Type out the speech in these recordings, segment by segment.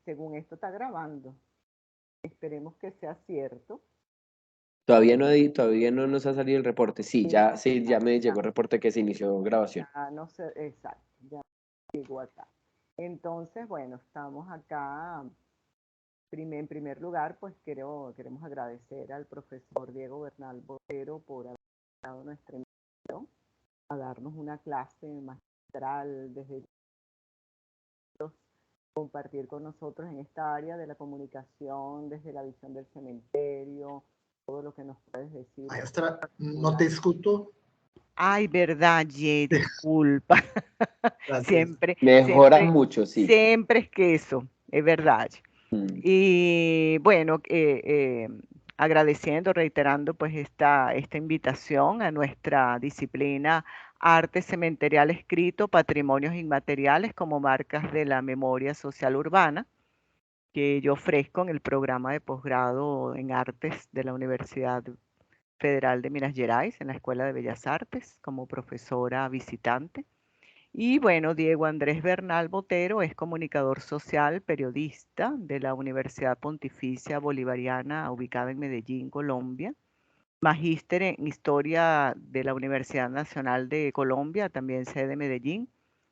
según esto está grabando. Esperemos que sea cierto. Todavía no nos ha salido el reporte. Sí, ya me llegó el reporte que se inició grabación. Ya no sé, exacto, ya llegó acá. Entonces, bueno, estamos acá. En primer lugar, pues queremos agradecer al profesor Diego Bernal Botero por haber dado nuestra invitación a darnos una clase magistral desde compartir con nosotros en esta área de la comunicación, desde la visión del cementerio, todo lo que nos puedes decir. Maestra, no te escucho. Ay, verdad, Ye, disculpa. Siempre. Mejora mucho, sí. Siempre es que eso, es verdad. Y bueno, agradeciendo, reiterando pues esta invitación a nuestra disciplina Arte Cementerial Escrito, Patrimonios Inmateriales como Marcas de la Memoria Social Urbana, que yo ofrezco en el programa de posgrado en Artes de la Universidad Federal de Minas Gerais, en la Escuela de Bellas Artes, como profesora visitante. Y bueno, Diego Andrés Bernal Botero es comunicador social, periodista de la Universidad Pontificia Bolivariana, ubicada en Medellín, Colombia. Magíster en Historia de la Universidad Nacional de Colombia, también sede de Medellín.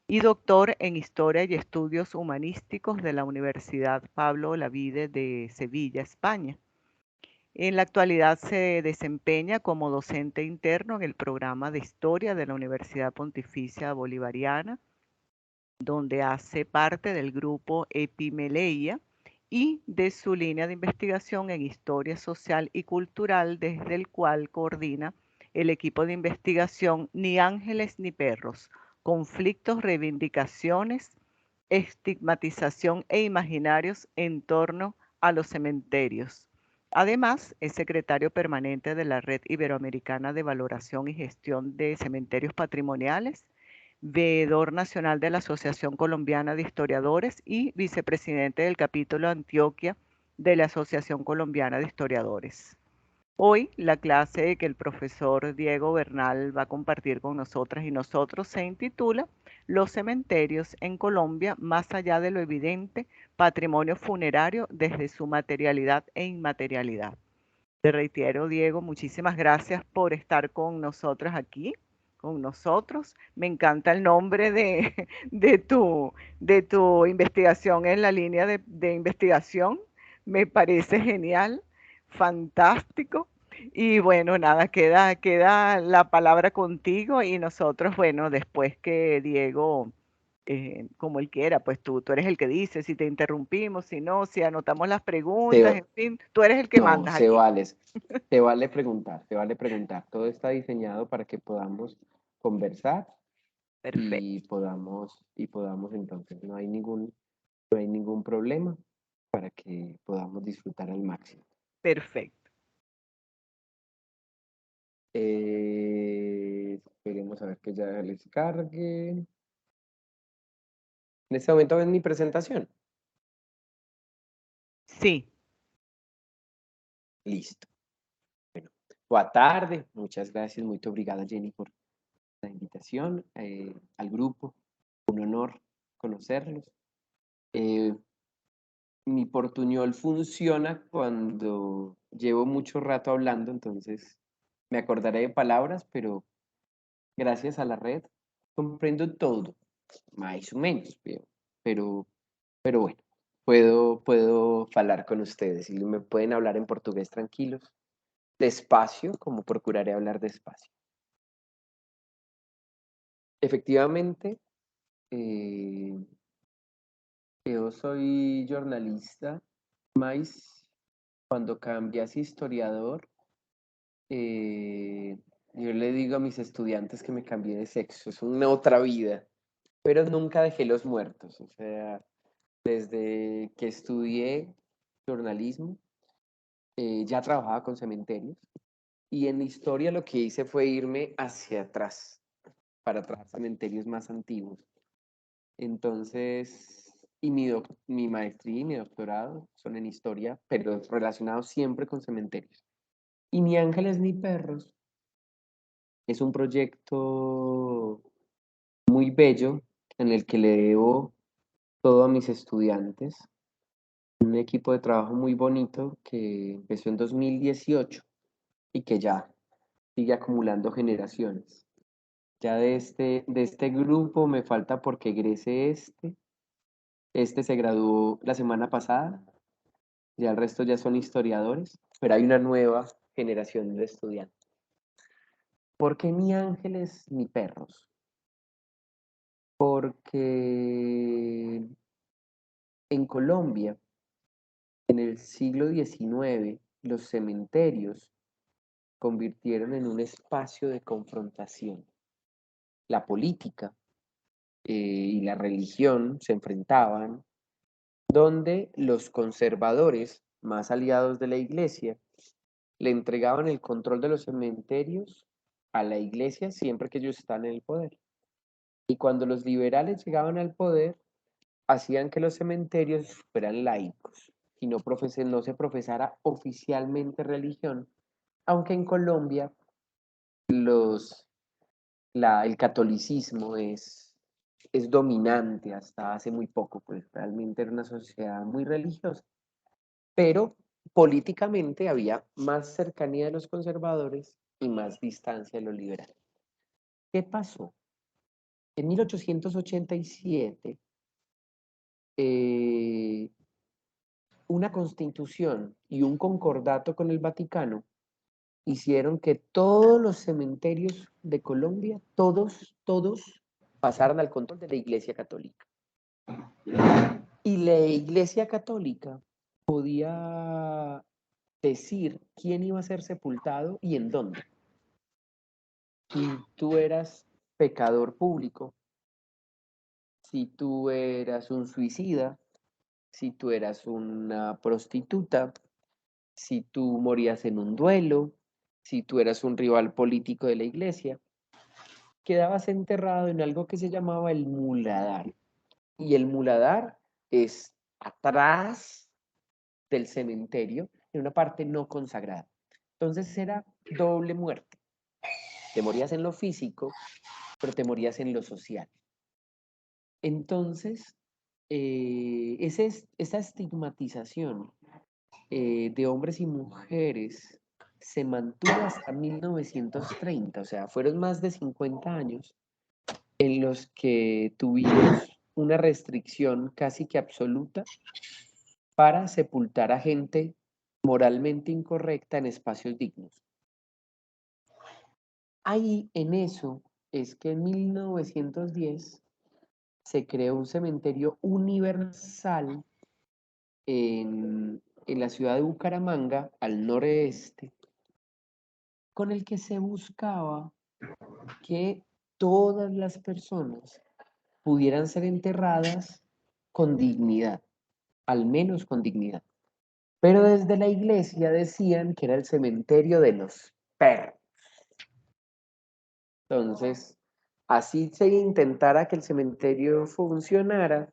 Y doctor en Historia y Estudios Humanísticos de la Universidad Pablo Olavide de Sevilla, España. En la actualidad se desempeña como docente interno en el programa de Historia de la Universidad Pontificia Bolivariana, donde hace parte del grupo Epimeleia y de su línea de investigación en Historia Social y Cultural, desde el cual coordina el equipo de investigación Ni Ángeles ni Perros, Conflictos, Reivindicaciones, Estigmatización e Imaginarios en torno a los cementerios. Además, es secretario permanente de la Red Iberoamericana de Valoración y Gestión de Cementerios Patrimoniales, veedor nacional de la Asociación Colombiana de Historiadores y vicepresidente del capítulo Antioquia de la Asociación Colombiana de Historiadores. Hoy la clase que el profesor Diego Bernal va a compartir con nosotras y nosotros se intitula Los cementerios en Colombia, más allá de lo evidente, patrimonio funerario desde su materialidad e inmaterialidad. Te reitero, Diego, muchísimas gracias por estar con nosotras aquí, con nosotros. Me encanta el nombre de tu investigación en la línea de investigación. Me parece genial, fantástico. Y bueno, nada, queda la palabra contigo y nosotros, bueno, después que Diego como él quiera, pues tú eres el que dice si te interrumpimos, si no, si anotamos las preguntas, en fin, tú eres el que No, mandas aquí. se vale preguntar. Todo está diseñado para que podamos conversar. Perfecto. Y podamos entonces, no hay ningún problema para que podamos disfrutar al máximo. Perfecto. Esperemos a ver que ya les cargue. En este momento ven mi presentación. Sí. Listo. Bueno, boa tarde. Muchas gracias. Muy obrigada, Jenny, por la invitación al grupo. Un honor conocerlos. Mi portuñol funciona cuando llevo mucho rato hablando, entonces me acordaré de palabras, pero gracias a la red comprendo todo, más o menos, pero bueno, puedo hablar con ustedes y me pueden hablar en portugués tranquilos, despacio, como procuraré hablar despacio. Efectivamente, yo soy jornalista, mas cuando cambié a historiador, yo le digo a mis estudiantes que me cambié de sexo, es una otra vida, pero nunca dejé los muertos, o sea, desde que estudié jornalismo, ya trabajaba con cementerios y en historia lo que hice fue irme hacia atrás, para trabajar cementerios más antiguos. Entonces, y mi maestría y mi doctorado son en historia, pero relacionados siempre con cementerios. Y Ni Ángeles ni Perros es un proyecto muy bello en el que le debo todo a mis estudiantes. Un equipo de trabajo muy bonito que empezó en 2018 y que ya sigue acumulando generaciones. Ya de este grupo me falta porque egrese este. Este se graduó la semana pasada, ya el resto ya son historiadores, pero hay una nueva generación de estudiantes. ¿Por qué ni ángeles ni perros? Porque en Colombia, en el siglo XIX, los cementerios convirtieron en un espacio de confrontación. La política y la religión se enfrentaban, donde los conservadores, más aliados de la iglesia, le entregaban el control de los cementerios a la iglesia siempre que ellos están en el poder. Y cuando los liberales llegaban al poder, hacían que los cementerios fueran laicos y no se profesara oficialmente religión, aunque en Colombia el catolicismo es dominante hasta hace muy poco, pues realmente era una sociedad muy religiosa, pero políticamente había más cercanía de los conservadores y más distancia de los liberales. ¿Qué pasó? En 1887, una constitución y un concordato con el Vaticano hicieron que todos los cementerios de Colombia, todos, pasaran al control de la Iglesia Católica. Y la Iglesia Católica podía decir quién iba a ser sepultado y en dónde. Si tú eras pecador público, si tú eras un suicida, si tú eras una prostituta, si tú morías en un duelo, si tú eras un rival político de la iglesia, quedabas enterrado en algo que se llamaba el muladar. Y el muladar es atrás del cementerio, en una parte no consagrada. Entonces era doble muerte. Te morías en lo físico, pero te morías en lo social. Entonces, esa estigmatización de hombres y mujeres se mantuvo hasta 1930, o sea, fueron más de 50 años en los que tuvimos una restricción casi que absoluta para sepultar a gente moralmente incorrecta en espacios dignos. Ahí en eso es que en 1910 se creó un cementerio universal en la ciudad de Bucaramanga, al noreste, con el que se buscaba que todas las personas pudieran ser enterradas con dignidad, al menos con dignidad. Pero desde la iglesia decían que era el cementerio de los perros. Entonces, así se intentara que el cementerio funcionara,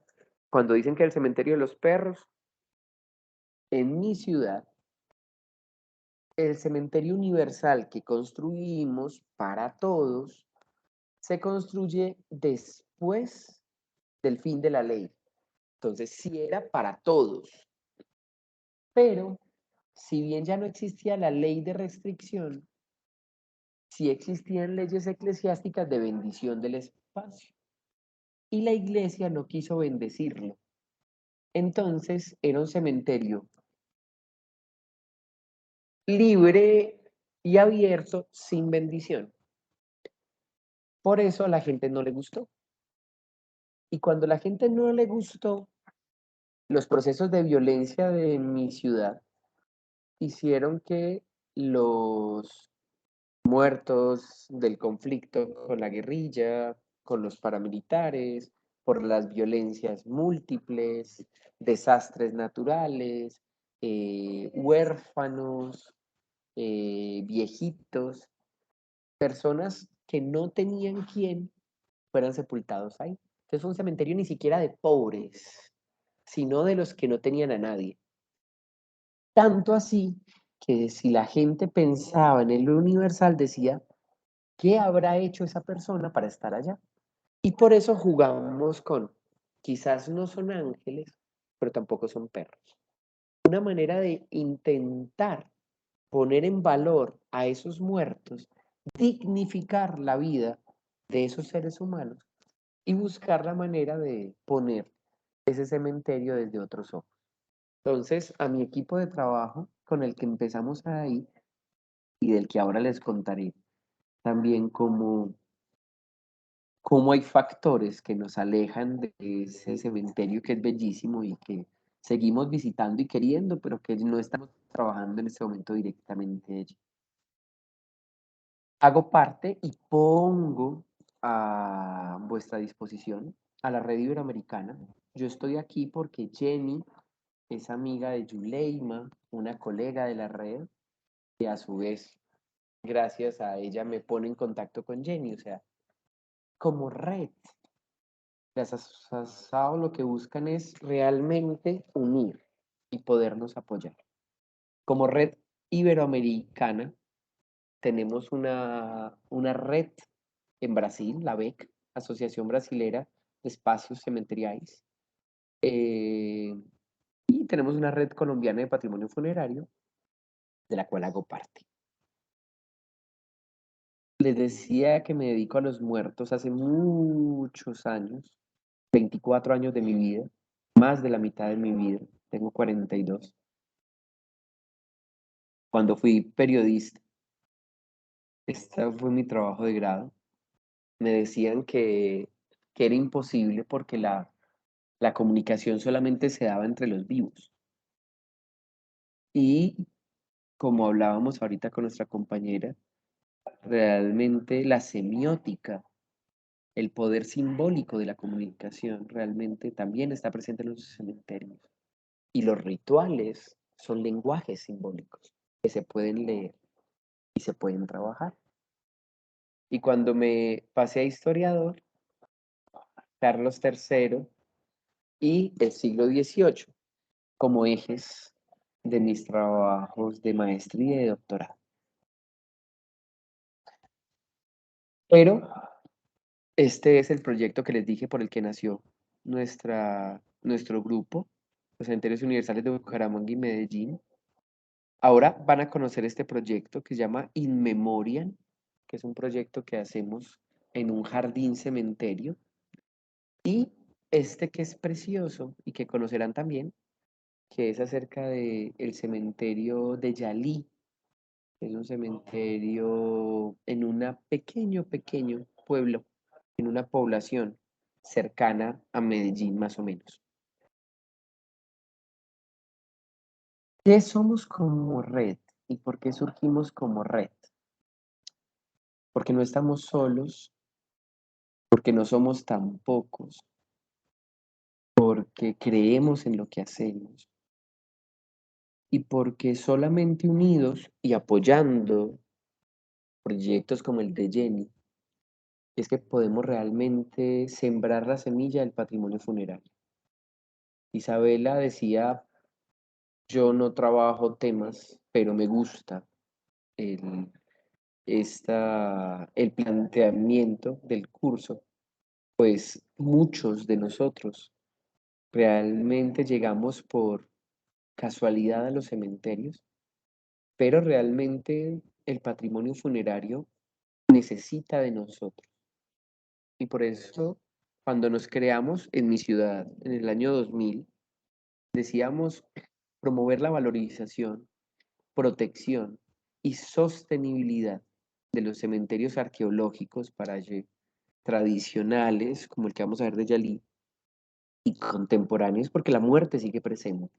cuando dicen que el cementerio de los perros, en mi ciudad, el cementerio universal que construimos para todos se construye después del fin de la ley. Entonces, sí era para todos. Pero, si bien ya no existía la ley de restricción, sí existían leyes eclesiásticas de bendición del espacio. Y la iglesia no quiso bendecirlo. Entonces, era un cementerio libre y abierto sin bendición. Por eso a la gente no le gustó. Y cuando a la gente no le gustó, los procesos de violencia de mi ciudad hicieron que los muertos del conflicto con la guerrilla, con los paramilitares, por las violencias múltiples, desastres naturales, huérfanos, viejitos, personas que no tenían quien fueran sepultados ahí. Entonces fue un cementerio ni siquiera de pobres, sino de los que no tenían a nadie. Tanto así que si la gente pensaba en el universal, decía, ¿qué habrá hecho esa persona para estar allá? Y por eso jugamos con, quizás no son ángeles, pero tampoco son perros. una manera de intentar poner en valor a esos muertos, dignificar la vida de esos seres humanos y buscar la manera de poner ese cementerio desde otros ojos. Entonces, a mi equipo de trabajo con el que empezamos ahí y del que ahora les contaré también cómo hay factores que nos alejan de ese cementerio que es bellísimo y que seguimos visitando y queriendo, pero que no estamos trabajando en este momento directamente allí. Hago parte y pongo a vuestra disposición a la red iberoamericana. Yo estoy aquí porque Jenny es amiga de Yuleima, una colega de la red, y a su vez, gracias a ella, me pone en contacto con Jenny. O sea, como red, las asociaciones lo que buscan es realmente unir y podernos apoyar. Como red iberoamericana, tenemos una red en Brasil, la BEC, Asociación Brasilera de Espacios Cementeriais, y tenemos una red colombiana de patrimonio funerario, de la cual hago parte. Les decía que me dedico a los muertos hace muchos años, 24 años de mi vida, más de la mitad de mi vida, tengo 42. Cuando fui periodista, este fue mi trabajo de grado, me decían que era imposible porque la comunicación solamente se daba entre los vivos. Y como hablábamos ahorita con nuestra compañera, realmente la semiótica, el poder simbólico de la comunicación realmente también está presente en los cementerios. Y los rituales son lenguajes simbólicos que se pueden leer y se pueden trabajar. Y cuando me pasé a historiador, Carlos III y el siglo XVIII como ejes de mis trabajos de maestría y de doctorado. Pero este es el proyecto que les dije por el que nació nuestro grupo, los Cementerios Universales de Bucaramanga y Medellín. Ahora van a conocer este proyecto que se llama In Memoriam, que es un proyecto que hacemos en un jardín cementerio. Y este que es precioso y que conocerán también, que es acerca del cementerio de Yalí. Es un cementerio en un pequeño pueblo, en una población cercana a Medellín más o menos. ¿Qué somos como red y por qué surgimos como red? Porque no estamos solos, porque no somos tan pocos, porque creemos en lo que hacemos y porque solamente unidos y apoyando proyectos como el de Jenny es que podemos realmente sembrar la semilla del patrimonio funerario. Isabela decía, yo no trabajo temas, pero me gusta el, el planteamiento del curso, pues muchos de nosotros realmente llegamos por casualidad a los cementerios, pero realmente el patrimonio funerario necesita de nosotros. Y por eso, cuando nos creamos en mi ciudad, en el año 2000, decíamos promover la valorización, protección y sostenibilidad de los cementerios arqueológicos tradicionales, como el que vamos a ver de Yalí, y contemporáneos, porque la muerte sigue presente.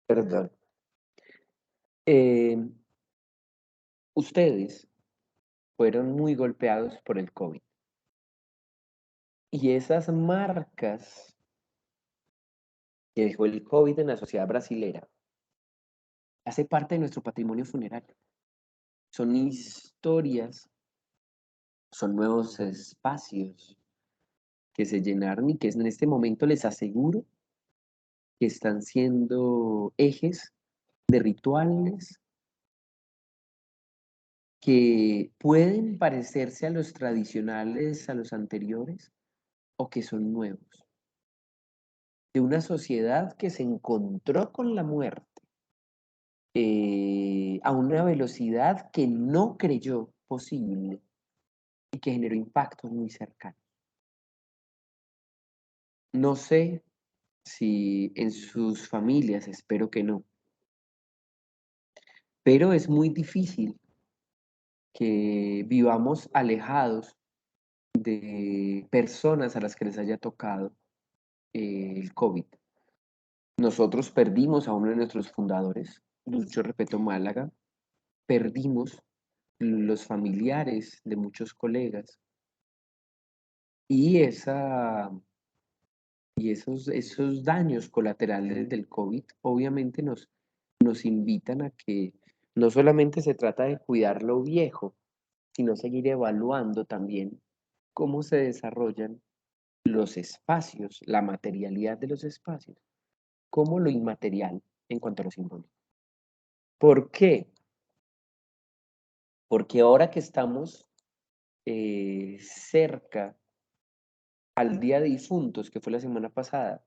Perdón. Ustedes fueron muy golpeados por el COVID. Y esas marcas que dejó el COVID en la sociedad brasilera hace parte de nuestro patrimonio funerario. Son historias, son nuevos espacios que se llenaron y que en este momento les aseguro que están siendo ejes de rituales que pueden parecerse a los tradicionales, a los anteriores, o que son nuevos. de una sociedad que se encontró con la muerte a una velocidad que no creyó posible y que generó impactos muy cercanos. No sé si en sus familias, espero que no, pero es muy difícil que vivamos alejados de personas a las que les haya tocado el COVID. Nosotros perdimos a uno de nuestros fundadores, Lucho Repeto Málaga, perdimos los familiares de muchos colegas y, esos daños colaterales del COVID obviamente nos invitan a que no solamente se trata de cuidar lo viejo, sino seguir evaluando también cómo se desarrollan los espacios, la materialidad de los espacios, como lo inmaterial en cuanto a lo simbólico. ¿Por qué? Porque ahora que estamos cerca al Día de Difuntos, que fue la semana pasada,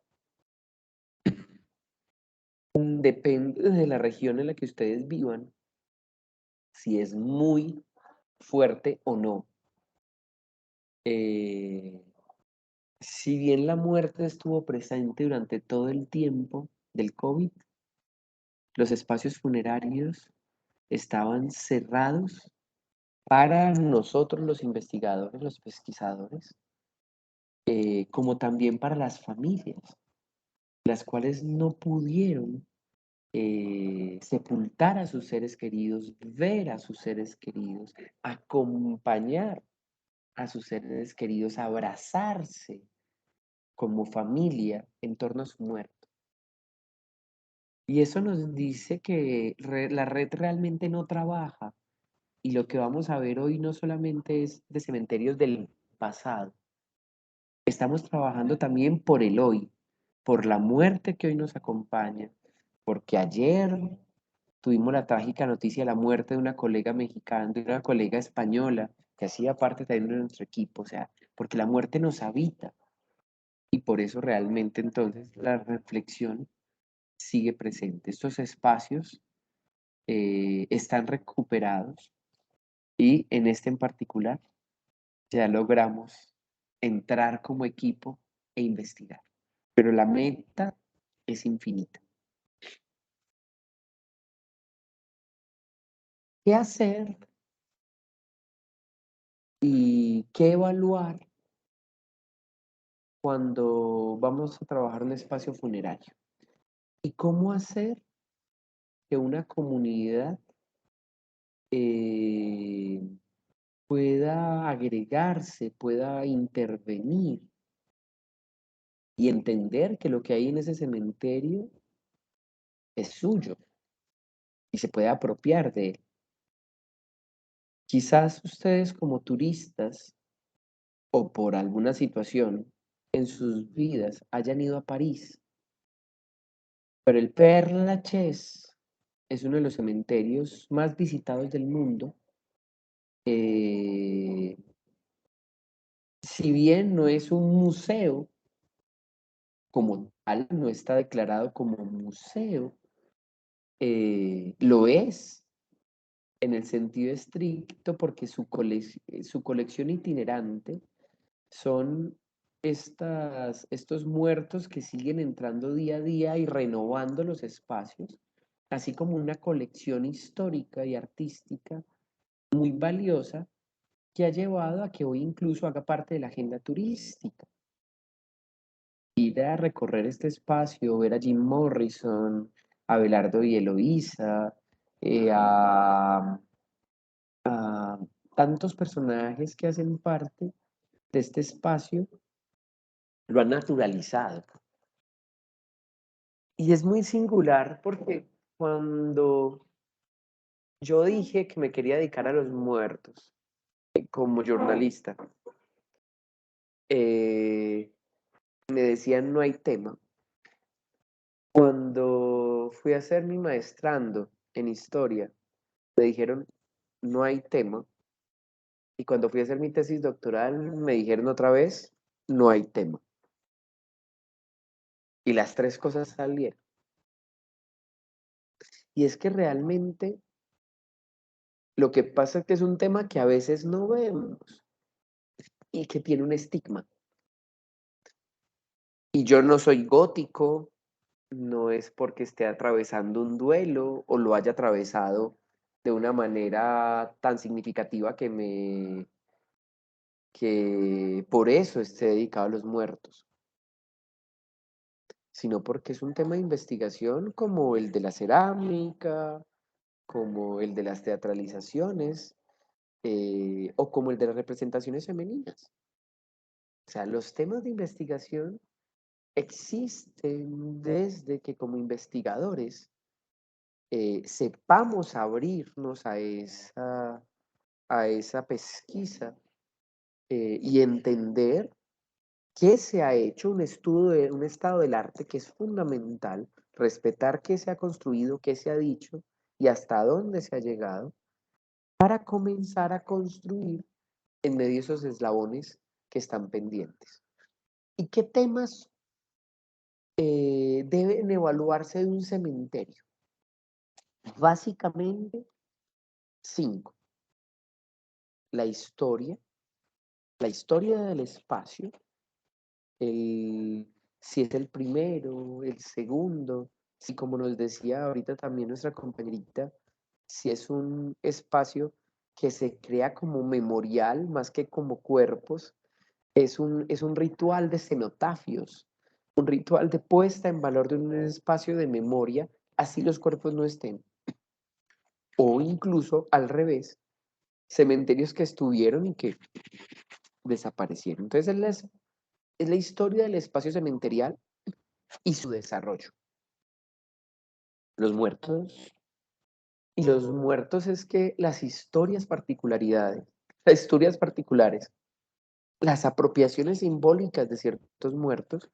depende de la región en la que ustedes vivan, si es muy fuerte o no. Si bien la muerte estuvo presente durante todo el tiempo del COVID, los espacios funerarios estaban cerrados para nosotros los investigadores, los pesquisadores, como también para las familias, las cuales no pudieron sepultar a sus seres queridos, ver a sus seres queridos, acompañar a sus seres queridos, abrazarse como familia en torno a su muerte. Y eso nos dice que la red realmente no trabaja y lo que vamos a ver hoy no solamente es de cementerios del pasado, estamos trabajando también por el hoy, por la muerte que hoy nos acompaña, porque ayer tuvimos la trágica noticia de la muerte de una colega mexicana, de una colega española, que hacía parte también de nuestro equipo, o sea, porque la muerte nos habita y por eso realmente entonces la reflexión sigue presente. Estos espacios están recuperados y en este en particular ya logramos entrar como equipo e investigar, pero la meta es infinita. ¿Qué hacer y qué evaluar cuando vamos a trabajar en un espacio funerario? ¿Y cómo hacer que una comunidad eh, pueda agregarse, pueda intervenir y entender que lo que hay en ese cementerio es suyo y se puede apropiar de él? Quizás ustedes como turistas o por alguna situación en sus vidas hayan ido a París, pero el Père Lachaise es uno de los cementerios más visitados del mundo. Eh, si bien no es un museo como tal, no está declarado como museo, lo es en el sentido estricto porque su colección itinerante son estos muertos que siguen entrando día a día y renovando los espacios, así como una colección histórica y artística muy valiosa que ha llevado a que hoy incluso haga parte de la agenda turística. Ir a recorrer este espacio, ver a Jim Morrison, a Abelardo y Eloísa, a tantos personajes que hacen parte de este espacio, lo han naturalizado. Y es muy singular porque cuando yo dije que me quería dedicar a los muertos como jornalista, me decían no hay tema. Cuando fui a hacer mi maestrando en historia, me dijeron no hay tema. Y cuando fui a hacer mi tesis doctoral, me dijeron otra vez no hay tema. Y las tres cosas salieron. Y es que realmente lo que pasa es que es un tema que a veces no vemos y que tiene un estigma. Y yo no soy gótico, no es porque esté atravesando un duelo o lo haya atravesado de una manera tan significativa que por eso esté dedicado a los muertos, sino porque es un tema de investigación como el de la cerámica, como el de las teatralizaciones, o como el de las representaciones femeninas. O sea, los temas de investigación existen desde que como investigadores sepamos abrirnos a esa pesquisa y entender qué se ha hecho, un estado del arte que es fundamental, respetar qué se ha construido, qué se ha dicho y hasta dónde se ha llegado, para comenzar a construir en medio de esos eslabones que están pendientes. ¿Y qué temas deben evaluarse de un cementerio? Básicamente, 5. La historia del espacio, si es el primero, el segundo, si como nos decía ahorita también nuestra compañerita, si es un espacio que se crea como memorial más que como cuerpos, es un ritual de cenotafios, un ritual de puesta en valor de un espacio de memoria, así los cuerpos no estén. O incluso al revés, cementerios que estuvieron y que desaparecieron. Entonces es la historia del espacio cementerial y su desarrollo. Los muertos. Y los muertos es que las historias particulares, las apropiaciones simbólicas de ciertos muertos.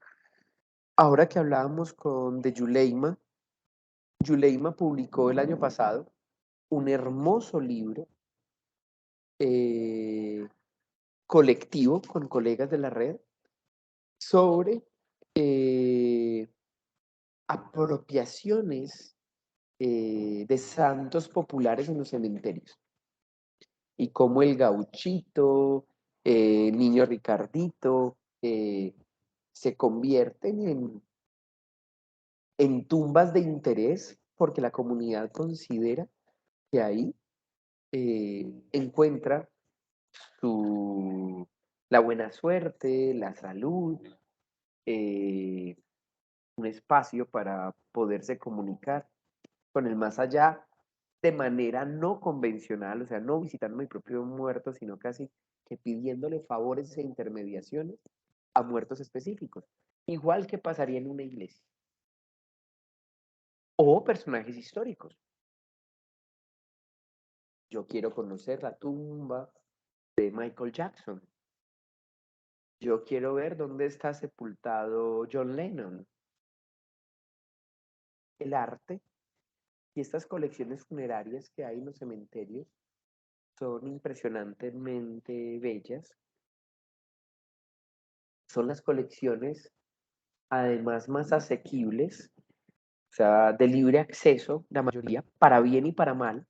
Ahora que hablábamos de Yuleima, Yuleima publicó el año pasado un hermoso libro eh, colectivo con colegas de la red sobre apropiaciones de santos populares en los cementerios y cómo el gauchito, niño Ricardito, se convierten en tumbas de interés porque la comunidad considera que ahí encuentra la buena suerte, la salud, eh, un espacio para poderse comunicar con el más allá de manera no convencional, o sea, no visitando a mi propio muerto, sino casi que pidiéndole favores e intermediaciones a muertos específicos, igual que pasaría en una iglesia. O personajes históricos. Yo quiero conocer la tumba de Michael Jackson. Yo quiero ver dónde está sepultado John Lennon. El arte y estas colecciones funerarias que hay en los cementerios son impresionantemente bellas. Son las colecciones, además, más asequibles, o sea, de libre acceso, la mayoría, para bien y para mal.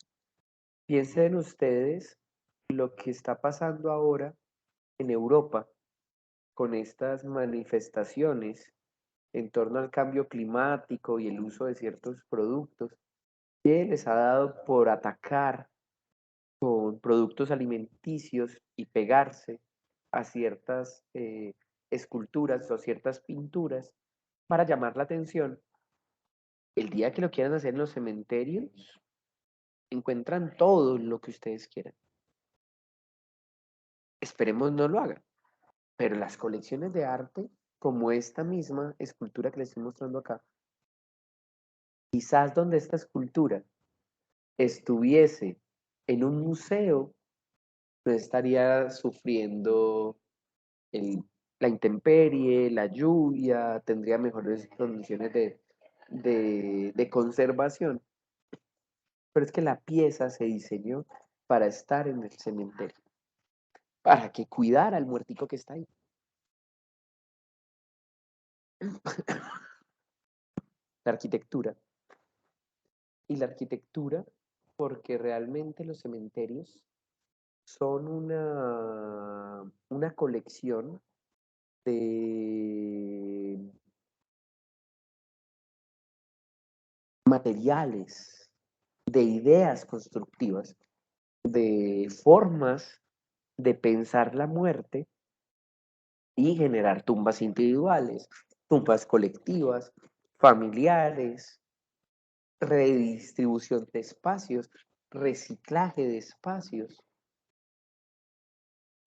Piensen ustedes lo que está pasando ahora en Europa con estas manifestaciones en torno al cambio climático y el uso de ciertos productos que les ha dado por atacar con productos alimenticios y pegarse a ciertas esculturas o ciertas pinturas para llamar la atención. El día que lo quieran hacer en los cementerios, encuentran todo lo que ustedes quieran. Esperemos no lo hagan, pero las colecciones de arte, como esta misma escultura que les estoy mostrando acá, quizás donde esta escultura estuviese en un museo, no estaría sufriendo la intemperie, la lluvia, tendría mejores condiciones de conservación. Pero es que la pieza se diseñó para estar en el cementerio, para que cuidara al muertico que está ahí. la arquitectura. Y la arquitectura porque realmente los cementerios son una colección de materiales, de ideas constructivas, de formas de pensar la muerte y generar tumbas individuales, tumbas colectivas, familiares, redistribución de espacios, reciclaje de espacios,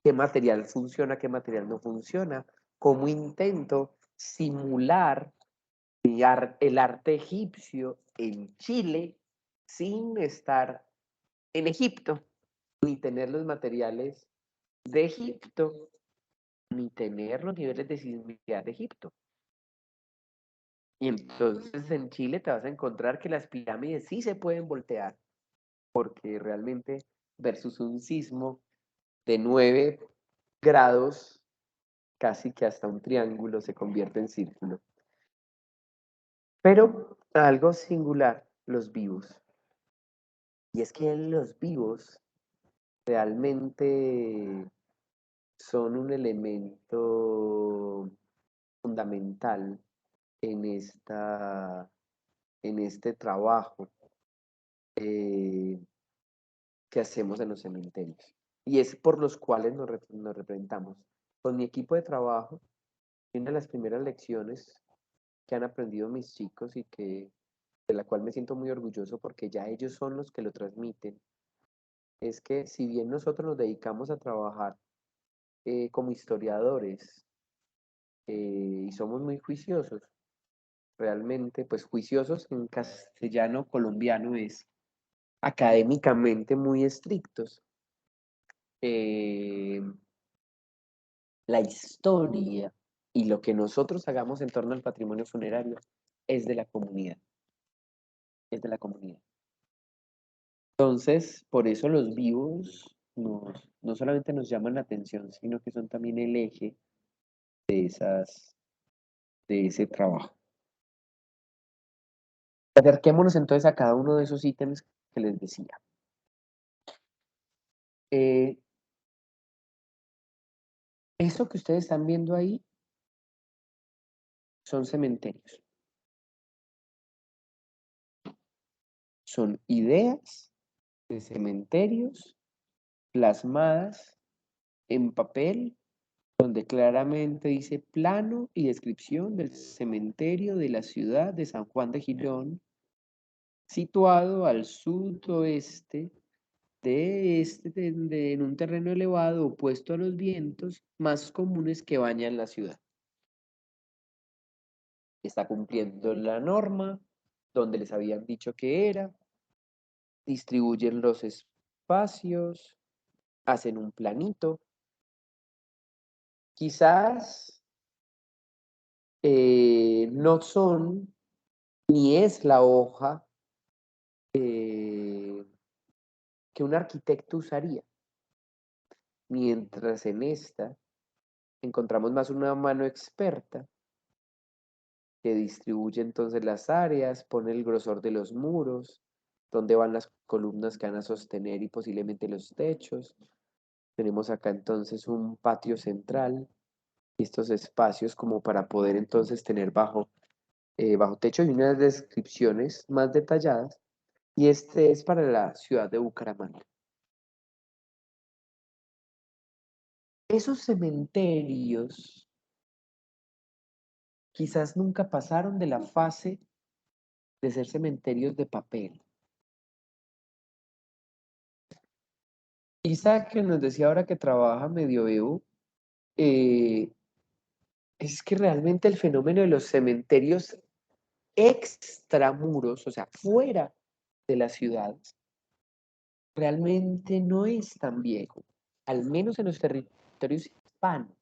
qué material funciona, qué material no funciona, cómo intento simular el arte egipcio en Chile sin estar en Egipto, ni tener los materiales de Egipto, ni tener los niveles de sismicidad de Egipto. Y entonces en Chile te vas a encontrar que las pirámides sí se pueden voltear, porque realmente versus un sismo de 9 grados, casi que hasta un triángulo se convierte en círculo. Pero algo singular, los vivos. Y es que los vivos realmente son un elemento fundamental en este trabajo que hacemos en los cementerios. Y es por los cuales nos representamos. Con mi equipo de trabajo, una de las primeras lecciones que han aprendido mis chicos y de la cual me siento muy orgulloso porque ya ellos son los que lo transmiten, es que si bien nosotros nos dedicamos a trabajar como historiadores y somos muy juiciosos, realmente, pues juiciosos en castellano colombiano es académicamente muy estrictos. La historia y lo que nosotros hagamos en torno al patrimonio funerario es de la comunidad. Es de la comunidad. Entonces, por eso los vivos no solamente nos llaman la atención, sino que son también el eje de ese trabajo. Acerquémonos entonces a cada uno de esos ítems que les decía. Eso que ustedes están viendo ahí son cementerios. Son ideas de cementerios plasmadas en papel, donde claramente dice plano y descripción del cementerio de la ciudad de San Juan de Girón, situado al sudoeste en un terreno elevado opuesto a los vientos más comunes que bañan la ciudad. Está cumpliendo la norma donde les habían dicho que era, distribuyen los espacios, hacen un planito. Quizás no son ni es la hoja que un arquitecto usaría. Mientras en esta encontramos más una mano experta que distribuye entonces las áreas, pone el grosor de los muros, dónde van las columnas que van a sostener y posiblemente los techos. Tenemos acá entonces un patio central y estos espacios como para poder entonces tener bajo techo y unas descripciones más detalladas. Y este es para la ciudad de Bucaramanga. Esos cementerios quizás nunca pasaron de la fase de ser cementerios de papel. Isaac, que nos decía ahora que trabaja medioevo, es que realmente el fenómeno de los cementerios extramuros, o sea, fuera de las ciudades, realmente no es tan viejo, al menos en los territorios hispanos.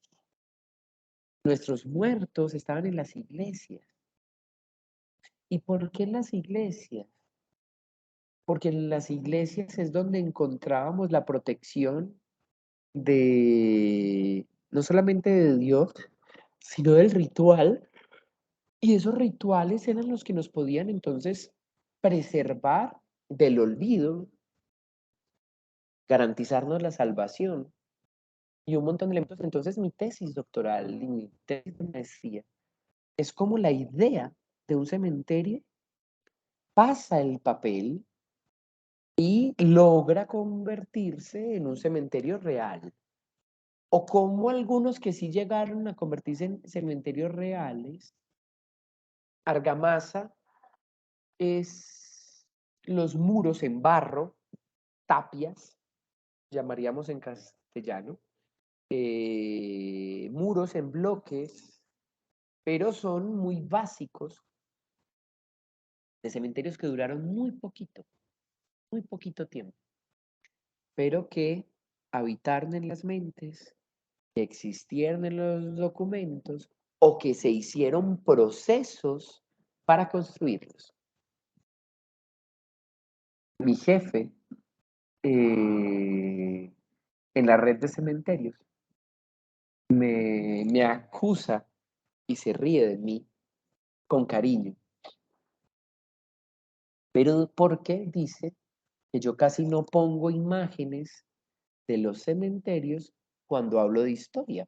Nuestros muertos estaban en las iglesias. ¿Y por qué en las iglesias? Porque en las iglesias es donde encontrábamos la protección no solamente de Dios, sino del ritual Y esos rituales eran los que nos podían entonces preservar del olvido, garantizarnos la salvación y un montón de elementos. Entonces mi tesis doctoral y mi tesis de maestría es como la idea de un cementerio pasa el papel y logra convertirse en un cementerio real. O como algunos que sí llegaron a convertirse en cementerios reales. Argamasa es los muros en barro, tapias, llamaríamos en castellano, muros en bloques, pero son muy básicos, de cementerios que duraron muy poquito tiempo, pero que habitaron en las mentes, que existieron en los documentos o que se hicieron procesos para construirlos. Mi jefe en la red de cementerios me acusa y se ríe de mí con cariño, pero porque dice que yo casi no pongo imágenes de los cementerios cuando hablo de historia.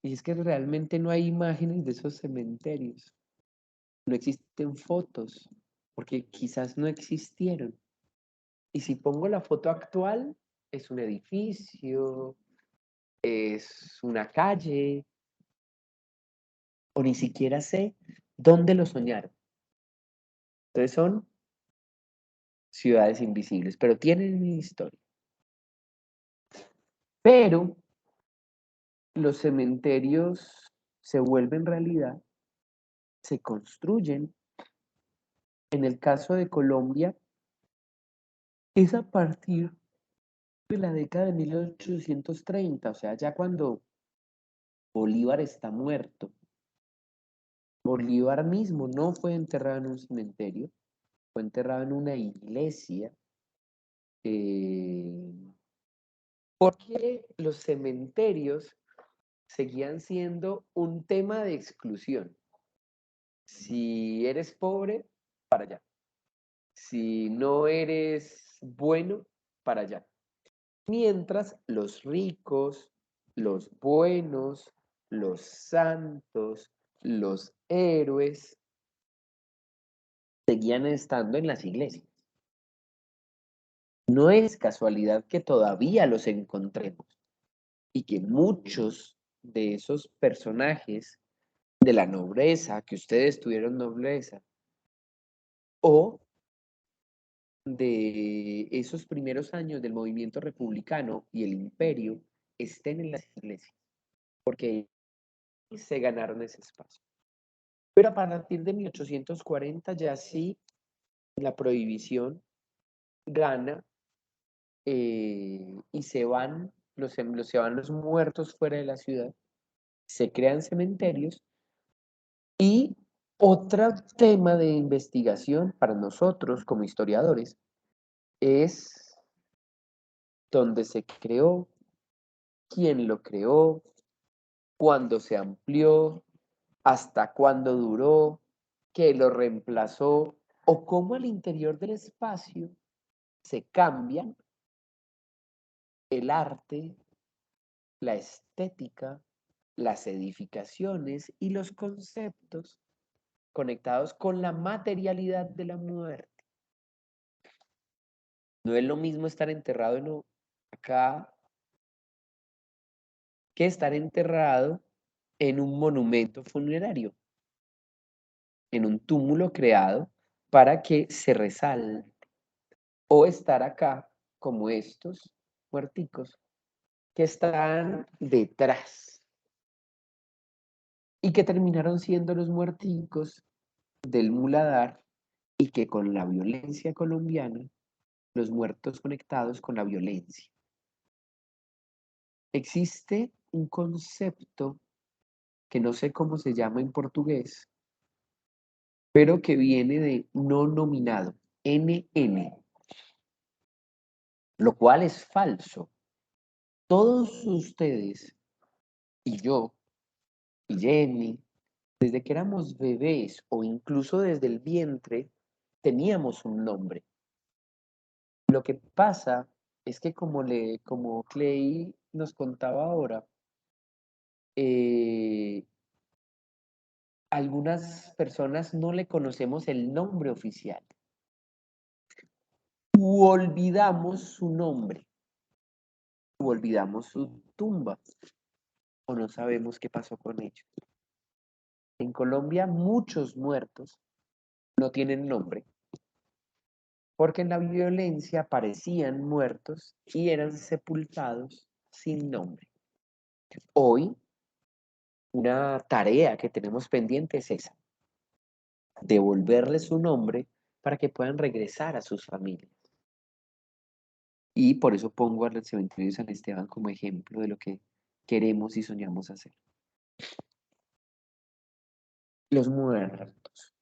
Y es que realmente no hay imágenes de esos cementerios. No existen fotos, porque quizás no existieron. Y si pongo la foto actual, es un edificio, es una calle, o ni siquiera sé dónde lo soñaron. Entonces son ciudades invisibles, pero tienen una historia. Pero los cementerios se vuelven realidad, se construyen. En el caso de Colombia, es a partir de la década de 1830, o sea, ya cuando Bolívar está muerto. Bolívar mismo no fue enterrado en un cementerio, fue enterrado en una iglesia. Porque los cementerios seguían siendo un tema de exclusión. Si eres pobre, para allá. Si no eres bueno, para allá. Mientras los ricos, los buenos, los santos, los héroes, seguían estando en las iglesias. No es casualidad que todavía los encontremos y que muchos de esos personajes de la nobleza, que ustedes tuvieron nobleza, o de esos primeros años del movimiento republicano y el imperio, estén en las iglesias, porque se ganaron ese espacio. Pero a partir de 1840 ya sí la prohibición gana y se van los muertos fuera de la ciudad, se crean cementerios y otro tema de investigación para nosotros como historiadores es dónde se creó, quién lo creó, cuándo se amplió, hasta cuándo duró, qué lo reemplazó o cómo al interior del espacio se cambian el arte, la estética, las edificaciones y los conceptos conectados con la materialidad de la muerte. No es lo mismo estar enterrado acá que estar enterrado en un monumento funerario, en un túmulo creado para que se resalte, o estar acá como estos muerticos que están detrás y que terminaron siendo los muerticos del muladar y que con la violencia colombiana, los muertos conectados con la violencia. Existe un concepto que no sé cómo se llama en portugués, pero que viene de no nominado, NN, lo cual es falso. Todos ustedes y yo, y Jenny, Desde que éramos bebés o incluso desde el vientre, teníamos un nombre. Lo que pasa es que como Clay nos contaba ahora, eh, algunas personas no le conocemos el nombre oficial. U olvidamos su nombre, u olvidamos su tumba, o no sabemos qué pasó con ellos. En Colombia, muchos muertos no tienen nombre, porque en la violencia parecían muertos y eran sepultados sin nombre. Hoy, una tarea que tenemos pendiente es esa, devolverles su nombre para que puedan regresar a sus familias. Y por eso pongo al cementerio de San Esteban como ejemplo de lo que queremos y soñamos hacer. Los muertos.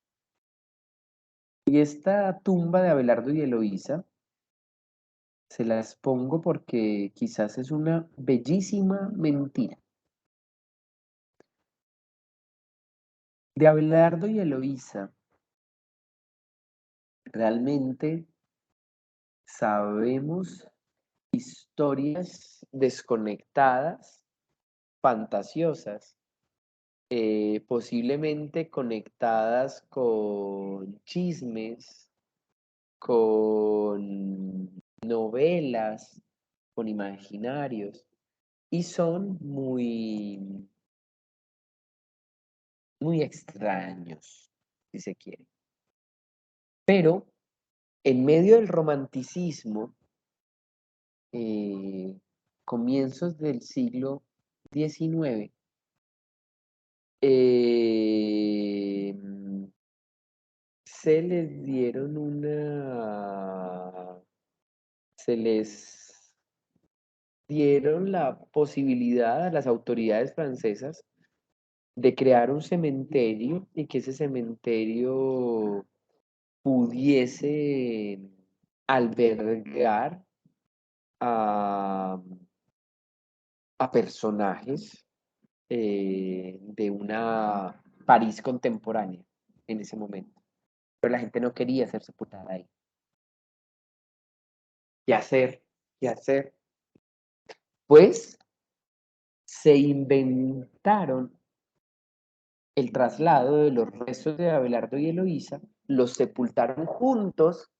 Y esta tumba de Abelardo y Eloísa se las pongo porque quizás es una bellísima mentira. De Abelardo y Eloísa, realmente sabemos historias desconectadas, fantasiosas, posiblemente conectadas con chismes, con novelas, con imaginarios, y son muy extraños, si se quiere. Pero en medio del romanticismo, eh, comienzos del siglo XIX, eh, se les dieron se les dieron la posibilidad a las autoridades francesas de crear un cementerio y que ese cementerio pudiese albergar a, a personajes de una París contemporánea en ese momento. Pero la gente no quería ser sepultada ahí. ¿Qué hacer? ¿Qué hacer? Pues se inventaron el traslado de los restos de Abelardo y Eloísa, los sepultaron juntos,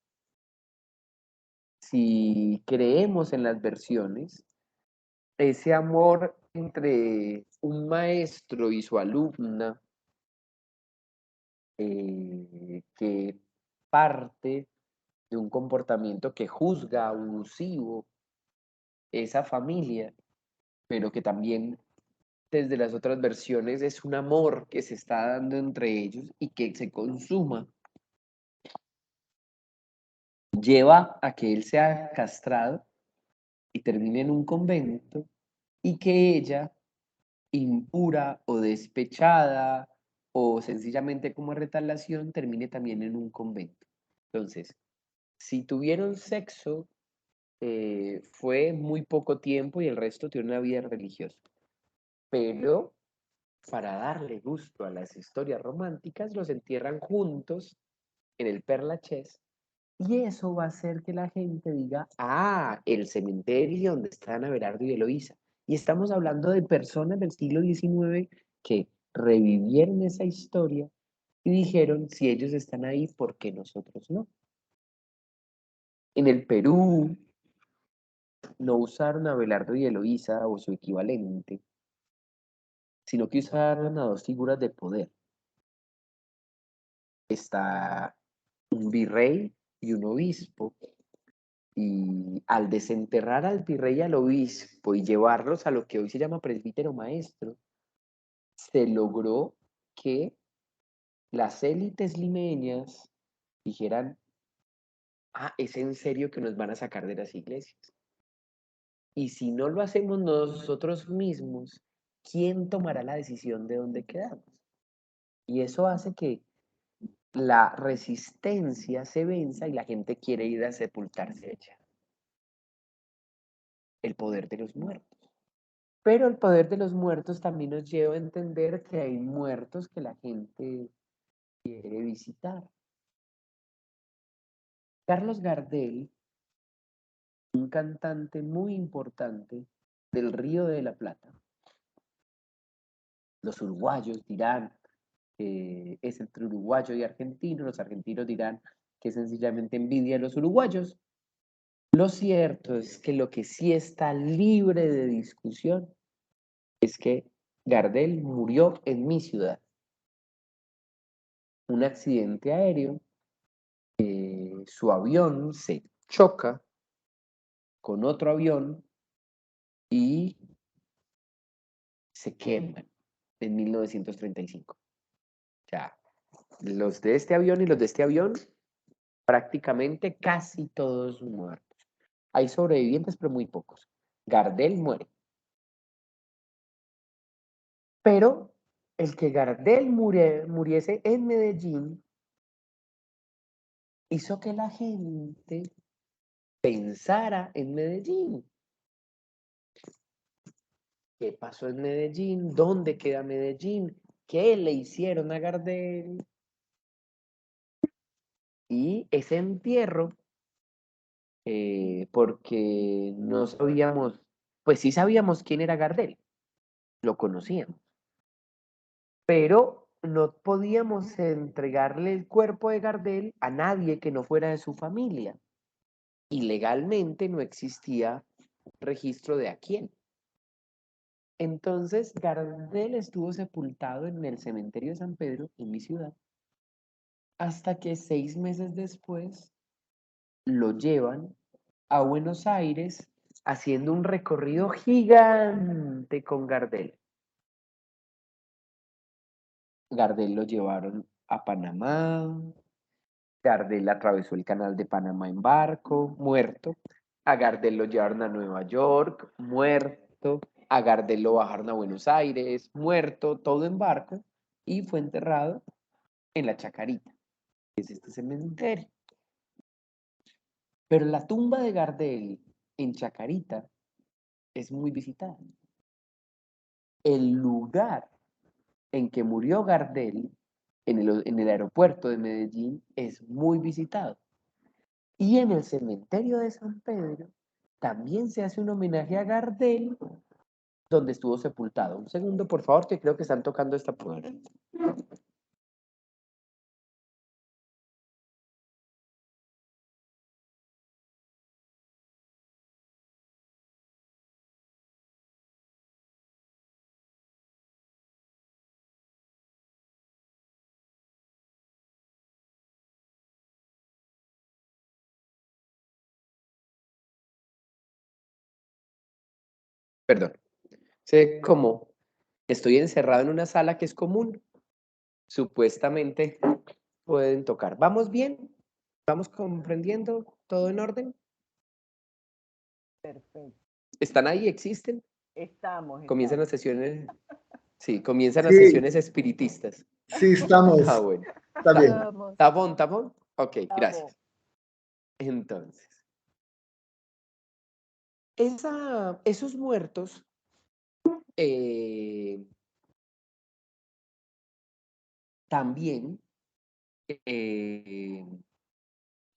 si creemos en las versiones, ese amor entre un maestro y su alumna, que parte de un comportamiento que juzga abusivo esa familia, pero que también desde las otras versiones es un amor que se está dando entre ellos y que se consuma, lleva a que él sea castrado y termine en un convento y que ella, impura o despechada o sencillamente como retalación, termine también en un convento. Entonces, si tuvieron sexo, fue muy poco tiempo y el resto tiene una vida religiosa. Pero para darle gusto a las historias románticas, los entierran juntos en el Père Lachaise y eso va a hacer que la gente diga, ah, el cementerio donde están Abelardo y Eloísa. Y estamos hablando de personas del siglo XIX que revivieron esa historia y dijeron, si ellos están ahí, ¿por qué nosotros no? En el Perú no usaron a Abelardo y Eloísa o su equivalente, sino que usaron a dos figuras de poder. Está un virrey y un obispo, y al desenterrar al virrey y al obispo y llevarlos a lo que hoy se llama presbítero maestro, se logró que las élites limeñas dijeran, ah, es en serio que nos van a sacar de las iglesias. Y si no lo hacemos nosotros mismos, ¿quién tomará la decisión de dónde quedamos? Y eso hace que la resistencia se venza y la gente quiere ir a sepultarse allá. El poder de los muertos. Pero el poder de los muertos también nos lleva a entender que hay muertos que la gente quiere visitar. Carlos Gardel, un cantante muy importante del Río de la Plata. Los uruguayos dirán que es entre uruguayo y argentino, los argentinos dirán que es sencillamente envidia de los uruguayos. Lo cierto es que lo que sí está libre de discusión es que Gardel murió en mi ciudad. Un accidente aéreo, su avión se choca con otro avión y se quema en 1935. O sea, los de este avión y los de este avión, prácticamente casi todos muertos. Hay sobrevivientes, pero muy pocos. Gardel muere. Pero el que Gardel muriese en Medellín hizo que la gente pensara en Medellín. ¿Qué pasó en Medellín? ¿Dónde queda Medellín? ¿Qué le hicieron a Gardel? Y ese entierro, porque no sabíamos, pues sí sabíamos quién era Gardel, lo conocíamos, pero no podíamos entregarle el cuerpo de Gardel a nadie que no fuera de su familia. Y legalmente no existía registro de a quién. Entonces, Gardel estuvo sepultado en el cementerio de San Pedro, en mi ciudad, hasta que 6 meses después lo llevan a Buenos Aires haciendo un recorrido gigante con Gardel. Gardel lo llevaron a Panamá, Gardel atravesó el canal de Panamá en barco, muerto. A Gardel lo llevaron a Nueva York, muerto. A Gardel lo bajaron a Buenos Aires, muerto, todo en barco. Y fue enterrado en la Chacarita, que es este cementerio. Pero la tumba de Gardel en Chacarita es muy visitada. El lugar en que murió Gardel, en el aeropuerto de Medellín, es muy visitado. Y en el cementerio de San Pedro también se hace un homenaje a Gardel, donde estuvo sepultado. Un segundo, por favor, que creo que están tocando esta puerta. Perdón. Sé como estoy encerrado en una sala que es común. Supuestamente pueden tocar. ¿Vamos bien? ¿Vamos comprendiendo? ¿Todo en orden? Perfecto. ¿Están ahí? ¿Existen? Comienzan las sesiones. Sí, comienzan las Sí, sesiones espiritistas. sí, estamos. Ah, bueno. Está bien. ¿Tabón, tabón? Ok, gracias. Entonces, esos muertos también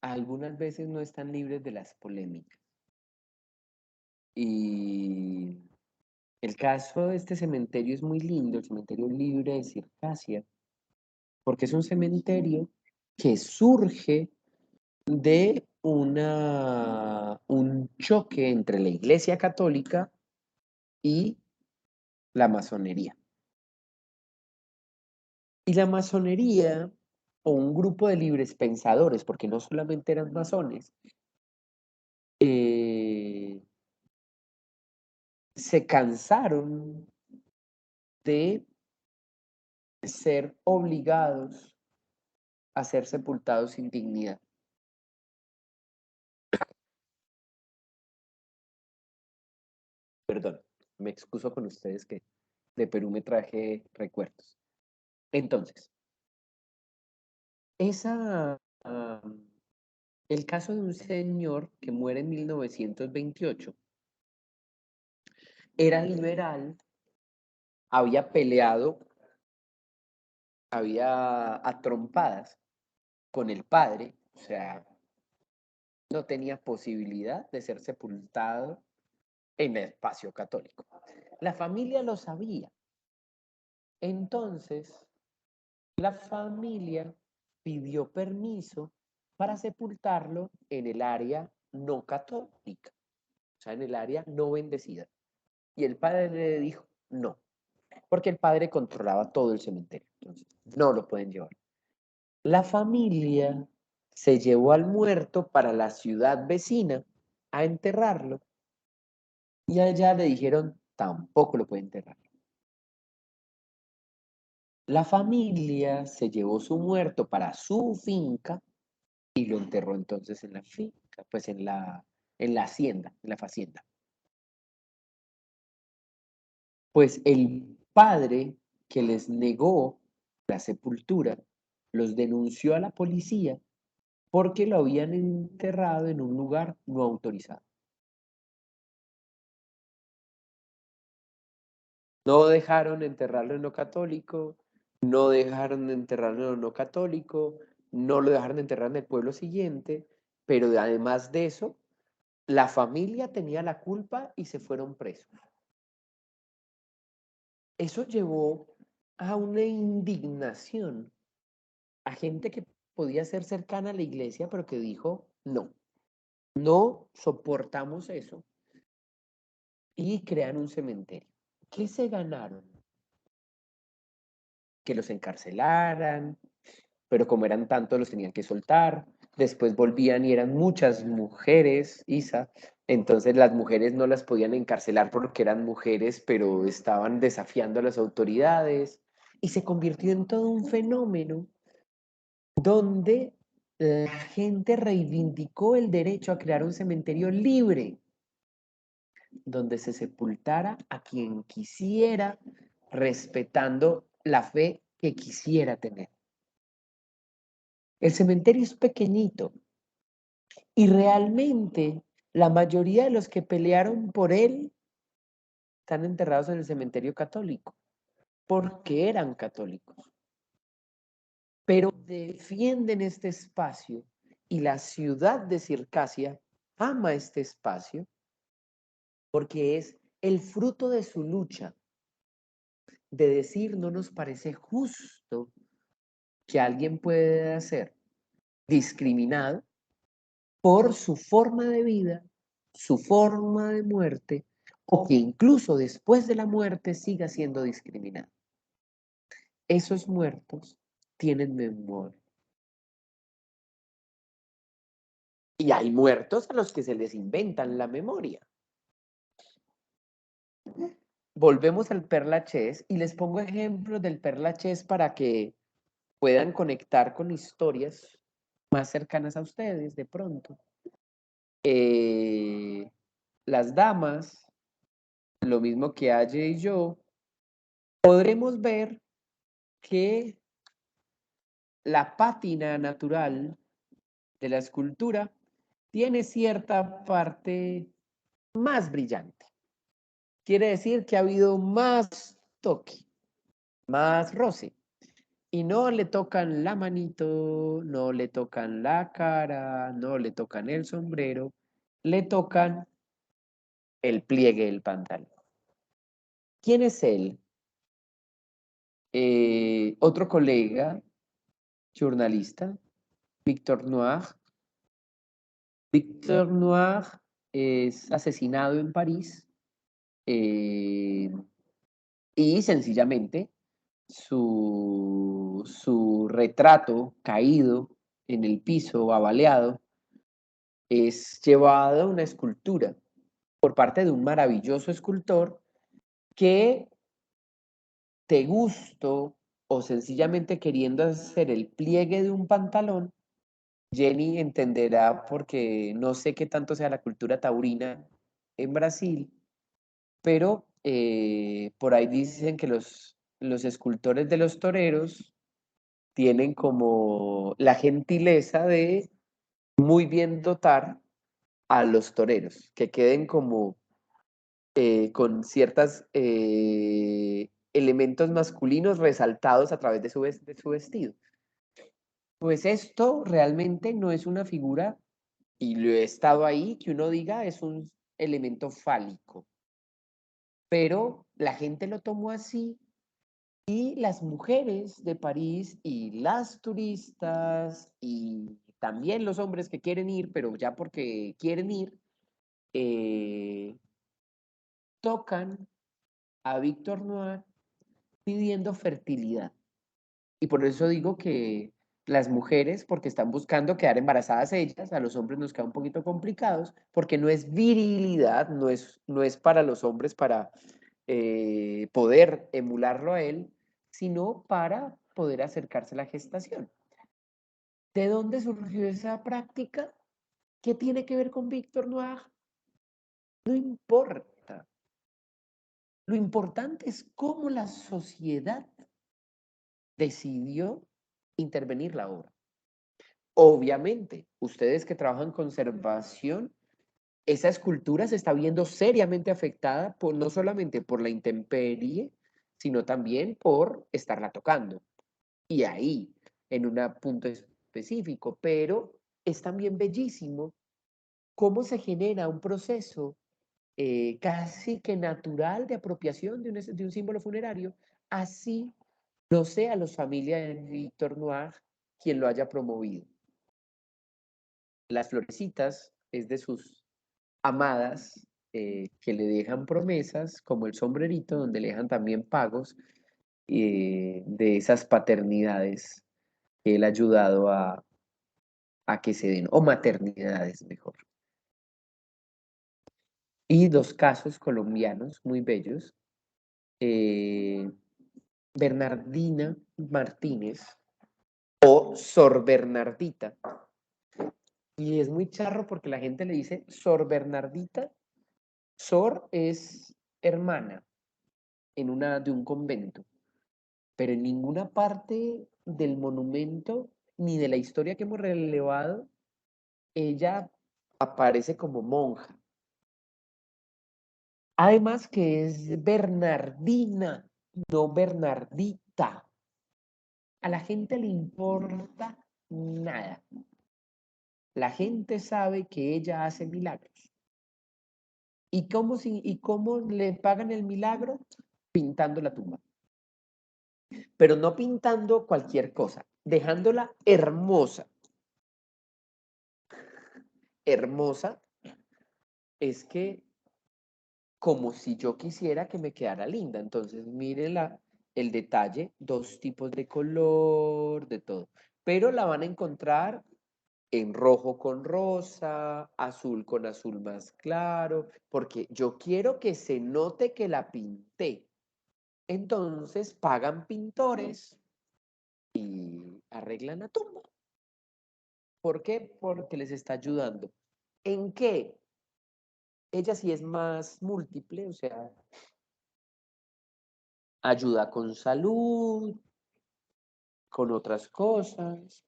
algunas veces no están libres de las polémicas. Y el caso de este cementerio es muy lindo, el cementerio libre de Circasia, porque es un cementerio que surge de un choque entre la Iglesia Católica y la masonería. Y la masonería, o un grupo de libres pensadores, porque no solamente eran masones, se cansaron de ser obligados a ser sepultados sin dignidad. Perdón, me excuso con ustedes que de Perú me traje recuerdos. Entonces, el caso de un señor que muere en 1928 era liberal, había peleado, había a trompadas con el padre, o sea, no tenía posibilidad de ser sepultado en el espacio católico. La familia lo sabía. Entonces, la familia pidió permiso para sepultarlo en el área no católica, o sea, en el área no bendecida. Y el padre le dijo, no, porque el padre controlaba todo el cementerio, entonces no lo pueden llevar. La familia se llevó al muerto para la ciudad vecina a enterrarlo y allá le dijeron, tampoco lo puede enterrar. La familia se llevó su muerto para su finca y lo enterró entonces en la finca, pues en la hacienda, en la facienda. Pues el padre que les negó la sepultura los denunció a la policía porque lo habían enterrado en un lugar no autorizado. No dejaron enterrarlo en lo católico, no dejaron de enterrarlo en lo no católico, no lo dejaron de enterrar en el pueblo siguiente, pero además de eso, la familia tenía la culpa y se fueron presos. Eso llevó a una indignación, a gente que podía ser cercana a la iglesia, pero que dijo, no, no soportamos eso, y crean un cementerio. ¿Qué se ganaron? Que los encarcelaran, pero como eran tantos los tenían que soltar. Después volvían y eran muchas mujeres, Isa. Entonces las mujeres no las podían encarcelar porque eran mujeres, pero estaban desafiando a las autoridades. Y se convirtió en todo un fenómeno donde la gente reivindicó el derecho a crear un cementerio libre, donde se sepultara a quien quisiera, respetando la fe que quisiera tener. El cementerio es pequeñito y realmente la mayoría de los que pelearon por él están enterrados en el cementerio católico, porque eran católicos. Pero defienden este espacio y la ciudad de Circasia ama este espacio porque es el fruto de su lucha, de decir no nos parece justo que alguien pueda ser discriminado por su forma de vida, su forma de muerte, o que incluso después de la muerte siga siendo discriminado. Esos muertos tienen memoria. Y hay muertos a los que se les inventan la memoria. Volvemos al Perlachés y les pongo ejemplos del Perlachés para que puedan conectar con historias más cercanas a ustedes de pronto. Las damas, lo mismo que Aye y yo, podremos ver que la pátina natural de la escultura tiene cierta parte más brillante. Quiere decir que ha habido más toque, más roce. Y no le tocan la manito, no le tocan la cara, no le tocan el sombrero, le tocan el pliegue del pantalón. ¿Quién es él? Otro colega, jornalista, Victor Noir. Victor Noir es asesinado en París y sencillamente su retrato caído en el piso, avaleado, es llevado a una escultura por parte de un maravilloso escultor que, de gusto o sencillamente queriendo hacer el pliegue de un pantalón, Jenny entenderá porque no sé qué tanto sea la cultura taurina en Brasil, pero por ahí dicen que los escultores de los toreros tienen como la gentileza de muy bien dotar a los toreros, que queden como con ciertos elementos masculinos resaltados a través de su vestido. Pues esto realmente no es una figura, y lo he estado ahí, que uno diga es un elemento fálico. Pero la gente lo tomó así y las mujeres de París y las turistas y también los hombres que quieren ir, pero ya porque quieren ir, tocan a Victor Noir pidiendo fertilidad. Y por eso digo que las mujeres, porque están buscando quedar embarazadas ellas, a los hombres nos queda un poquito complicados, porque no es virilidad, no es para los hombres para poder emularlo a él, sino para poder acercarse a la gestación. ¿De dónde surgió esa práctica? ¿Qué tiene que ver con Victor Noir? No importa. Lo importante es cómo la sociedad decidió intervenir la obra. Obviamente, ustedes que trabajan conservación, esa escultura se está viendo seriamente afectada no solamente por la intemperie, sino también por estarla tocando. Y ahí, en un punto específico, pero es también bellísimo cómo se genera un proceso casi que natural de apropiación de un símbolo funerario, así no sea los familias de Victor Noir quien lo haya promovido. Las florecitas es de sus amadas que le dejan promesas, como el sombrerito, donde le dejan también pagos de esas paternidades que él ha ayudado a que se den, o maternidades mejor. Y dos casos colombianos muy bellos. Bernardina Martínez o Sor Bernardita. Y es muy charro porque la gente le dice Sor Bernardita. Sor es hermana de un convento, pero en ninguna parte del monumento ni de la historia que hemos relevado, ella aparece como monja. Además que es Bernardina, no Bernardita. A la gente le importa nada. La gente sabe que ella hace milagros. ¿Y cómo le pagan el milagro? Pintando la tumba. Pero no pintando cualquier cosa, dejándola hermosa. Hermosa es que como si yo quisiera que me quedara linda. Entonces, miren el detalle, dos tipos de color, de todo. Pero la van a encontrar en rojo con rosa, azul con azul más claro, porque yo quiero que se note que la pinté. Entonces pagan pintores y arreglan la tumba. ¿Por qué? Porque les está ayudando. ¿En qué? Ella sí es más múltiple, o sea, ayuda con salud, con otras cosas.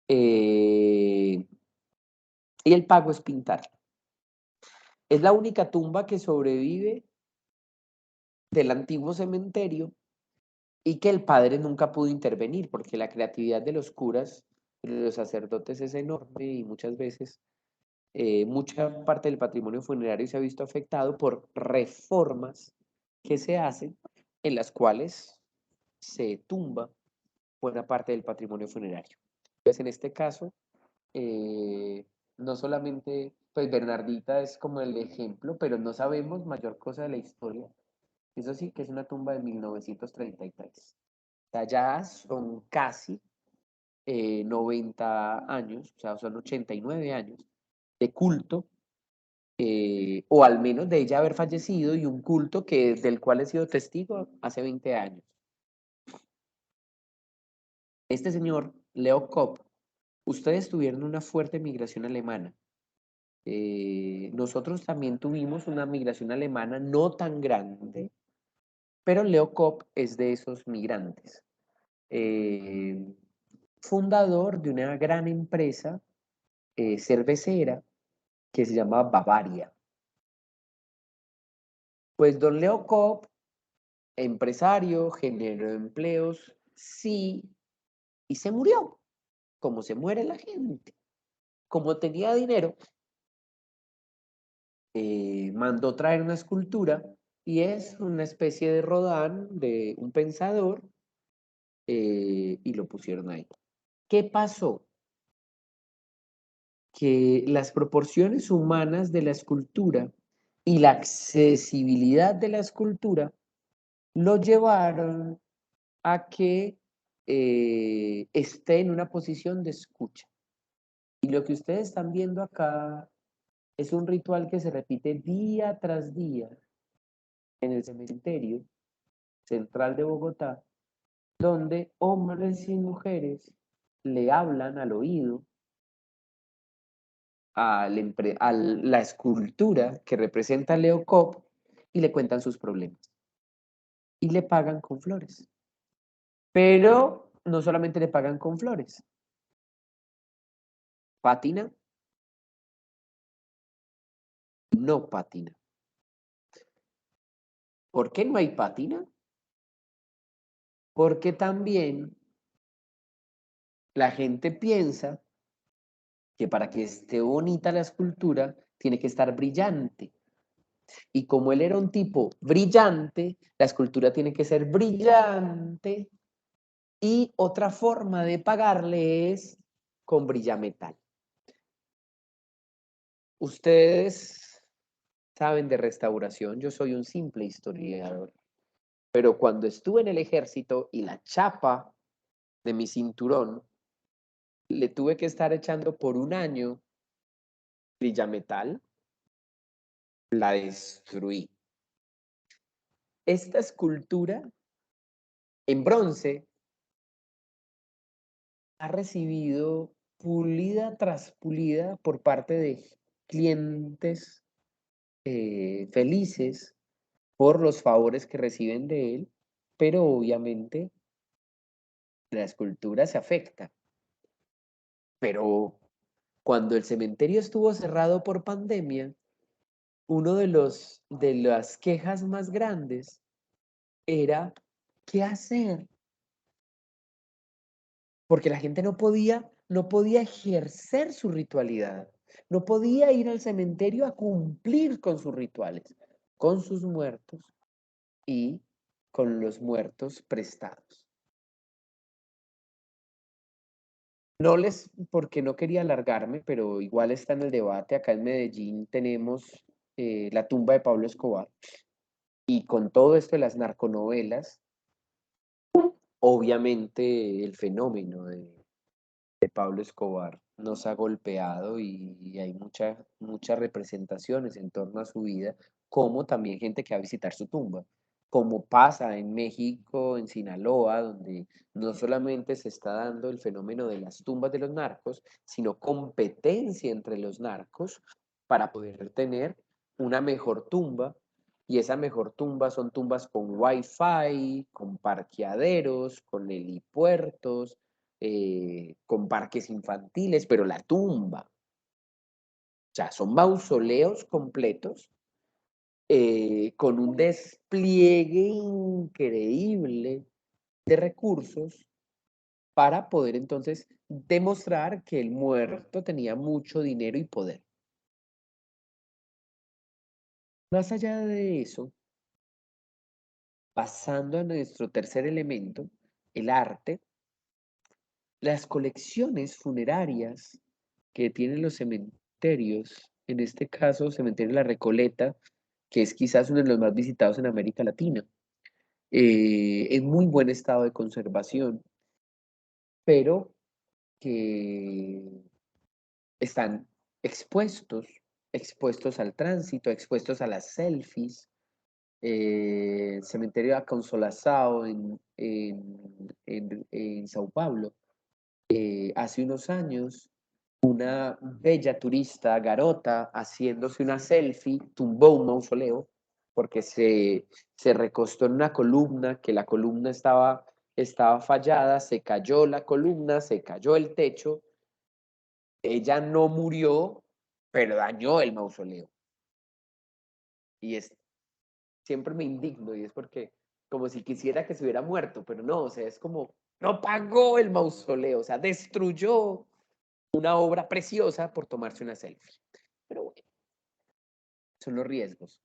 Y el pago es pintar. Es la única tumba que sobrevive del antiguo cementerio y que el padre nunca pudo intervenir porque la creatividad de los curas, de los sacerdotes es enorme y muchas veces mucha parte del patrimonio funerario se ha visto afectado por reformas que se hacen en las cuales se tumba buena parte del patrimonio funerario. Pues en este caso, no solamente, pues Bernardita es como el ejemplo, pero no sabemos mayor cosa de la historia. Eso sí, que es una tumba de 1933. O sea, ya son casi 90 años, o sea, son 89 años de culto, o al menos de ella haber fallecido, y un culto del cual he sido testigo hace 20 años. Este señor, Leo Kopp, ustedes tuvieron una fuerte migración alemana. Nosotros también tuvimos una migración alemana no tan grande, pero Leo Kopp es de esos migrantes. Fundador de una gran empresa cervecera que se llama Bavaria. Pues don Leo Cobb, empresario, generó empleos, sí, y se murió, como se muere la gente. Como tenía dinero, mandó traer una escultura y es una especie de Rodin, de un pensador, y lo pusieron ahí. ¿Qué pasó? Que las proporciones humanas de la escultura y la accesibilidad de la escultura lo llevaron a que esté en una posición de escucha. Y lo que ustedes están viendo acá es un ritual que se repite día tras día en el cementerio central de Bogotá, donde hombres y mujeres le hablan al oído a la escultura que representa a Leo Cobb y le cuentan sus problemas. Y le pagan con flores. Pero no solamente le pagan con flores. ¿Pátina? No pátina. ¿Por qué no hay pátina? Porque también la gente piensa que para que esté bonita la escultura tiene que estar brillante. Y como él era un tipo brillante, la escultura tiene que ser brillante. Y otra forma de pagarle es con brillametal. Ustedes saben de restauración, yo soy un simple historiador. Pero cuando estuve en el ejército y la chapa de mi cinturón le tuve que estar echando por un año brillametal, la destruí. Esta escultura en bronce ha recibido pulida tras pulida por parte de clientes felices por los favores que reciben de él, pero obviamente la escultura se afecta. Pero cuando el cementerio estuvo cerrado por pandemia, uno de las quejas más grandes era qué hacer, porque la gente no podía ejercer su ritualidad, no podía ir al cementerio a cumplir con sus rituales, con sus muertos y con los muertos prestados. Porque no quería alargarme, pero igual está en el debate. Acá en Medellín tenemos la tumba de Pablo Escobar. Y con todo esto de las narconovelas, obviamente el fenómeno de Pablo Escobar nos ha golpeado y hay muchas representaciones en torno a su vida, como también gente que va a visitar su tumba, como pasa en México, en Sinaloa, donde no solamente se está dando el fenómeno de las tumbas de los narcos, sino competencia entre los narcos para poder tener una mejor tumba. Y esa mejor tumba son tumbas con wifi, con parqueaderos, con helipuertos, con parques infantiles, pero la tumba. O sea, son mausoleos completos con un despliegue increíble de recursos para poder entonces demostrar que el muerto tenía mucho dinero y poder. Más allá de eso, pasando a nuestro tercer elemento, el arte, las colecciones funerarias que tienen los cementerios, en este caso Cementerio La Recoleta, que es quizás uno de los más visitados en América Latina, en muy buen estado de conservación, pero que están expuestos al tránsito, expuestos a las selfies. Cementerio de Consolação en Sao Paulo. Hace unos años, una bella turista garota haciéndose una selfie tumbó un mausoleo porque se recostó en una columna, que la columna estaba fallada, se cayó la columna, se cayó el techo. Ella no murió, pero dañó el mausoleo. Y es siempre me indigno y es porque como si quisiera que se hubiera muerto, pero no, o sea, es como, no pagó el mausoleo, o sea, destruyó una obra preciosa por tomarse una selfie. Pero bueno, son los riesgos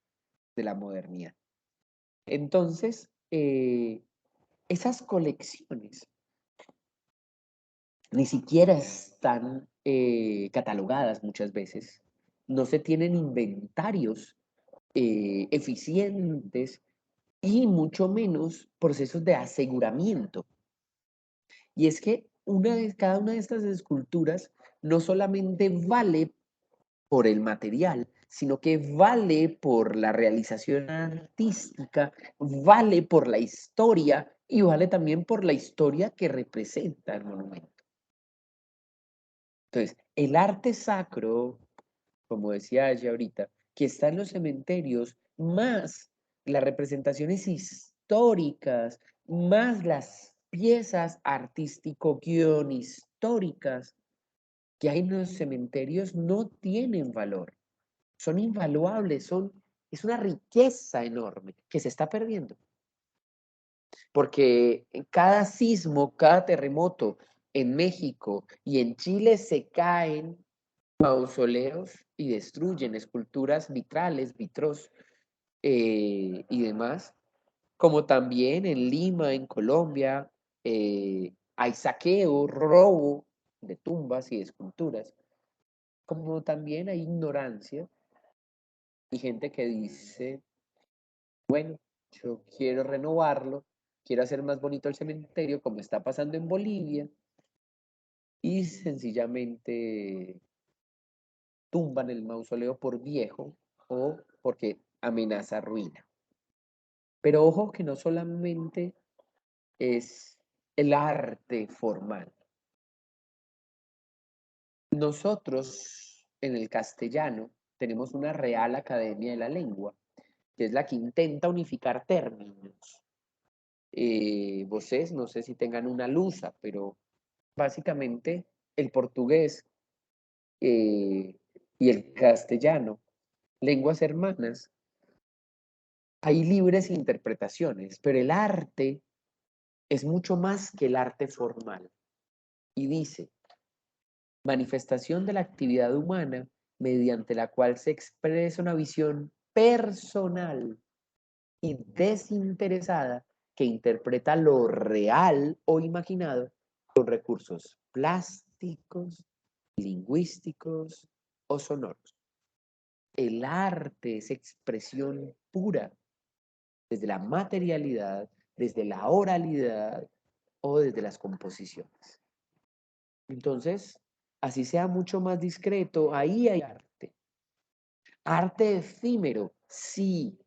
de la modernidad. Entonces, esas colecciones ni siquiera están catalogadas muchas veces, no se tienen inventarios eficientes y mucho menos procesos de aseguramiento. Y es que cada una de estas esculturas no solamente vale por el material, sino que vale por la realización artística, vale por la historia y vale también por la historia que representa el monumento. Entonces, el arte sacro, como decía ella ahorita, que está en los cementerios, más las representaciones históricas, más las piezas artístico-históricas que hay en los cementerios no tienen valor, son invaluables, es una riqueza enorme que se está perdiendo. Porque en cada sismo, cada terremoto en México y en Chile se caen mausoleos y destruyen esculturas vitrales, vitros y demás, como también en Lima, en Colombia, hay saqueo, robo de tumbas y de esculturas, como también hay ignorancia y gente que dice, bueno, yo quiero renovarlo, quiero hacer más bonito el cementerio, como está pasando en Bolivia, y sencillamente tumban el mausoleo por viejo o porque amenaza ruina. Pero ojo que no solamente es el arte formal. Nosotros en el castellano tenemos una Real Academia de la Lengua, que es la que intenta unificar términos. Vocês, no sé si tengan una lusa, pero básicamente el portugués y el castellano, lenguas hermanas, hay libres interpretaciones, pero el arte es mucho más que el arte formal. Y dice, manifestación de la actividad humana mediante la cual se expresa una visión personal y desinteresada que interpreta lo real o imaginado con recursos plásticos, lingüísticos o sonoros. El arte es expresión pura, desde la materialidad, desde la oralidad o desde las composiciones. Entonces, así sea mucho más discreto, ahí hay arte. Arte efímero, sí,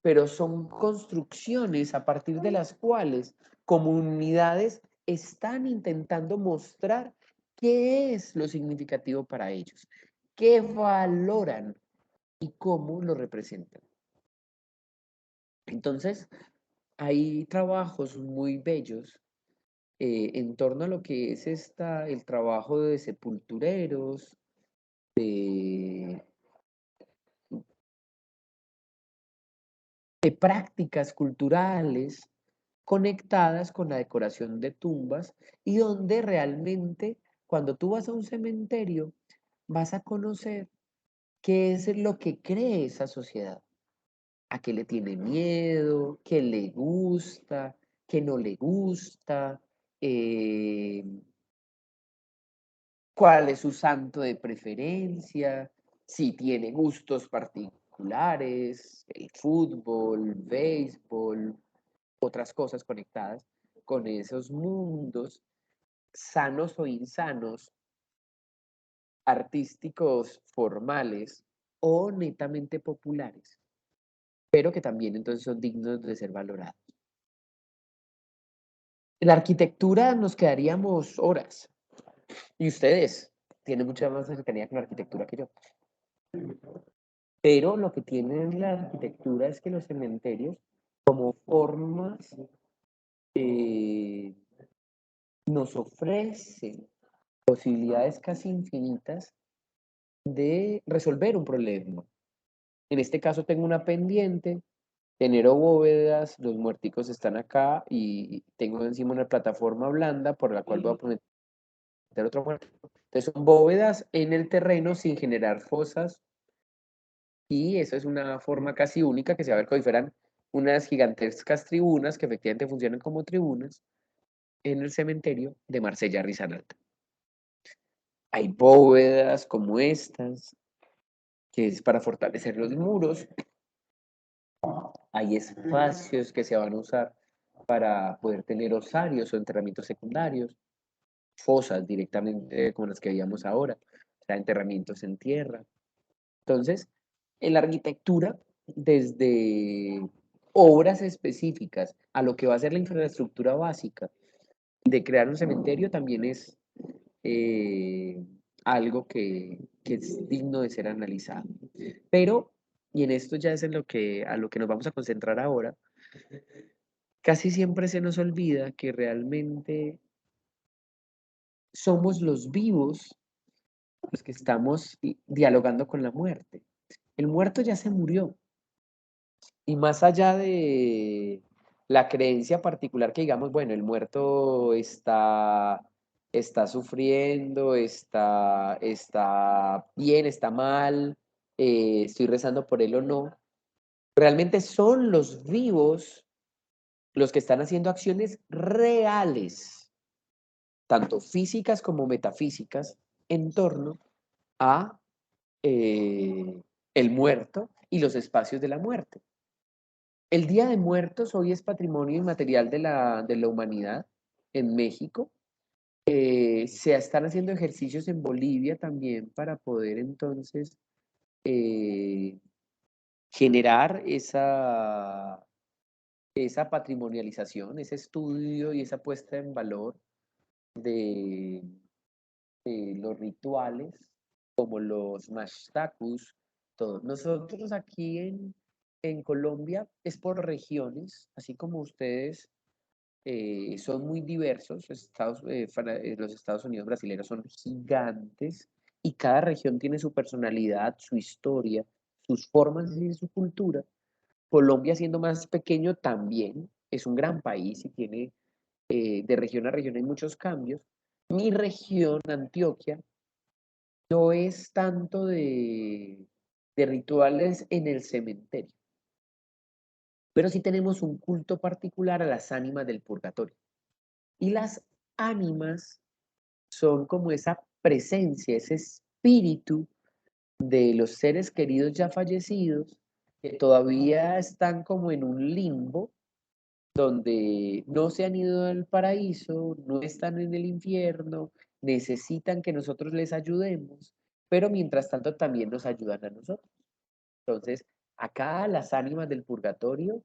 pero son construcciones a partir de las cuales comunidades están intentando mostrar qué es lo significativo para ellos, qué valoran y cómo lo representan. Entonces, hay trabajos muy bellos en torno a lo que es el trabajo de sepultureros, de prácticas culturales conectadas con la decoración de tumbas y donde realmente cuando tú vas a un cementerio vas a conocer qué es lo que cree esa sociedad, a qué le tiene miedo, qué le gusta, qué no le gusta, eh, cuál es su santo de preferencia, si tiene gustos particulares, el fútbol, béisbol, otras cosas conectadas con esos mundos sanos o insanos, artísticos, formales o netamente populares, pero que también entonces son dignos de ser valorados. En la arquitectura nos quedaríamos horas y ustedes tienen mucha más cercanía con la arquitectura que yo. Pero lo que tiene la arquitectura es que los cementerios, como formas, nos ofrecen posibilidades casi infinitas de resolver un problema. En este caso tengo una pendiente, genero bóvedas, los muerticos están acá y tengo encima una plataforma blanda por la cual voy a meter otro muertico. Entonces son bóvedas en el terreno sin generar fosas y eso es una forma casi única que se va a ver como si fueran unas gigantescas tribunas que efectivamente funcionan como tribunas en el cementerio de Marsella-Risaralda. Hay bóvedas como estas, que es para fortalecer los muros. Hay espacios que se van a usar para poder tener osarios o enterramientos secundarios, fosas directamente como las que veíamos ahora, o sea, enterramientos en tierra. Entonces, en la arquitectura, desde obras específicas a lo que va a ser la infraestructura básica de crear un cementerio, también es algo que es digno de ser analizado. Pero, y en esto ya es en a lo que nos vamos a concentrar ahora, casi siempre se nos olvida que realmente somos los vivos los que estamos dialogando con la muerte. El muerto ya se murió. Y más allá de la creencia particular que digamos, bueno, el muerto está sufriendo, está bien, está mal, estoy rezando por él o no, realmente son los vivos los que están haciendo acciones reales, tanto físicas como metafísicas, en torno a el muerto y los espacios de la muerte. El Día de Muertos hoy es patrimonio inmaterial de la humanidad en México. Se están haciendo ejercicios en Bolivia también para poder entonces eh, generar esa patrimonialización, ese estudio y esa puesta en valor de los rituales como los mashtakus, todo. Nosotros aquí en Colombia es por regiones, así como ustedes son muy diversos, los Estados Unidos brasileños son gigantes y cada región tiene su personalidad, su historia, sus formas de vivir, su cultura. Colombia, siendo más pequeño, también es un gran país y tiene de región a región hay muchos cambios. Mi región, Antioquia, no es tanto de rituales en el cementerio, pero sí tenemos un culto particular a las ánimas del purgatorio. Y las ánimas son como esa presencia, ese espíritu de los seres queridos ya fallecidos que todavía están como en un limbo donde no se han ido al paraíso, no están en el infierno, necesitan que nosotros les ayudemos, pero mientras tanto también nos ayudan a nosotros. Entonces, acá las ánimas del purgatorio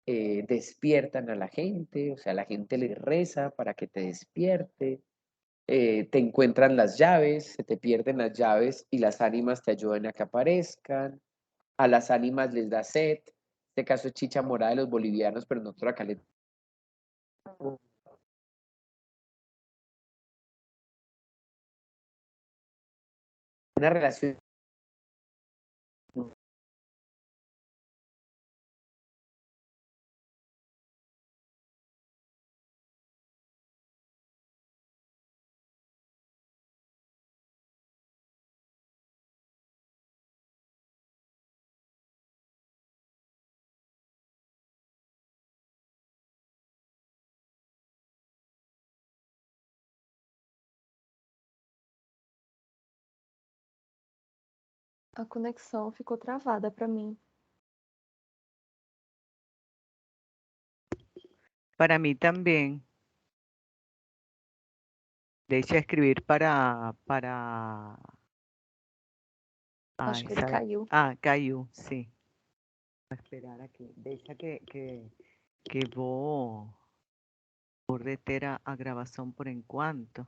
despiertan a la gente, o sea, la gente le reza para que te despierte, te encuentran las llaves, se te pierden las llaves y las ánimas te ayudan a que aparezcan, a las ánimas les da sed, en este caso es chicha morada de los bolivianos, pero nosotros acá le una relación. A conexão ficou travada para mim. Para mí también. Deixa escribir para... Acho Ay, que ele ¿sabe? caiu. Ah, caiu, sí. Voy a esperar aquí. Deixa que vou reter a gravação por enquanto.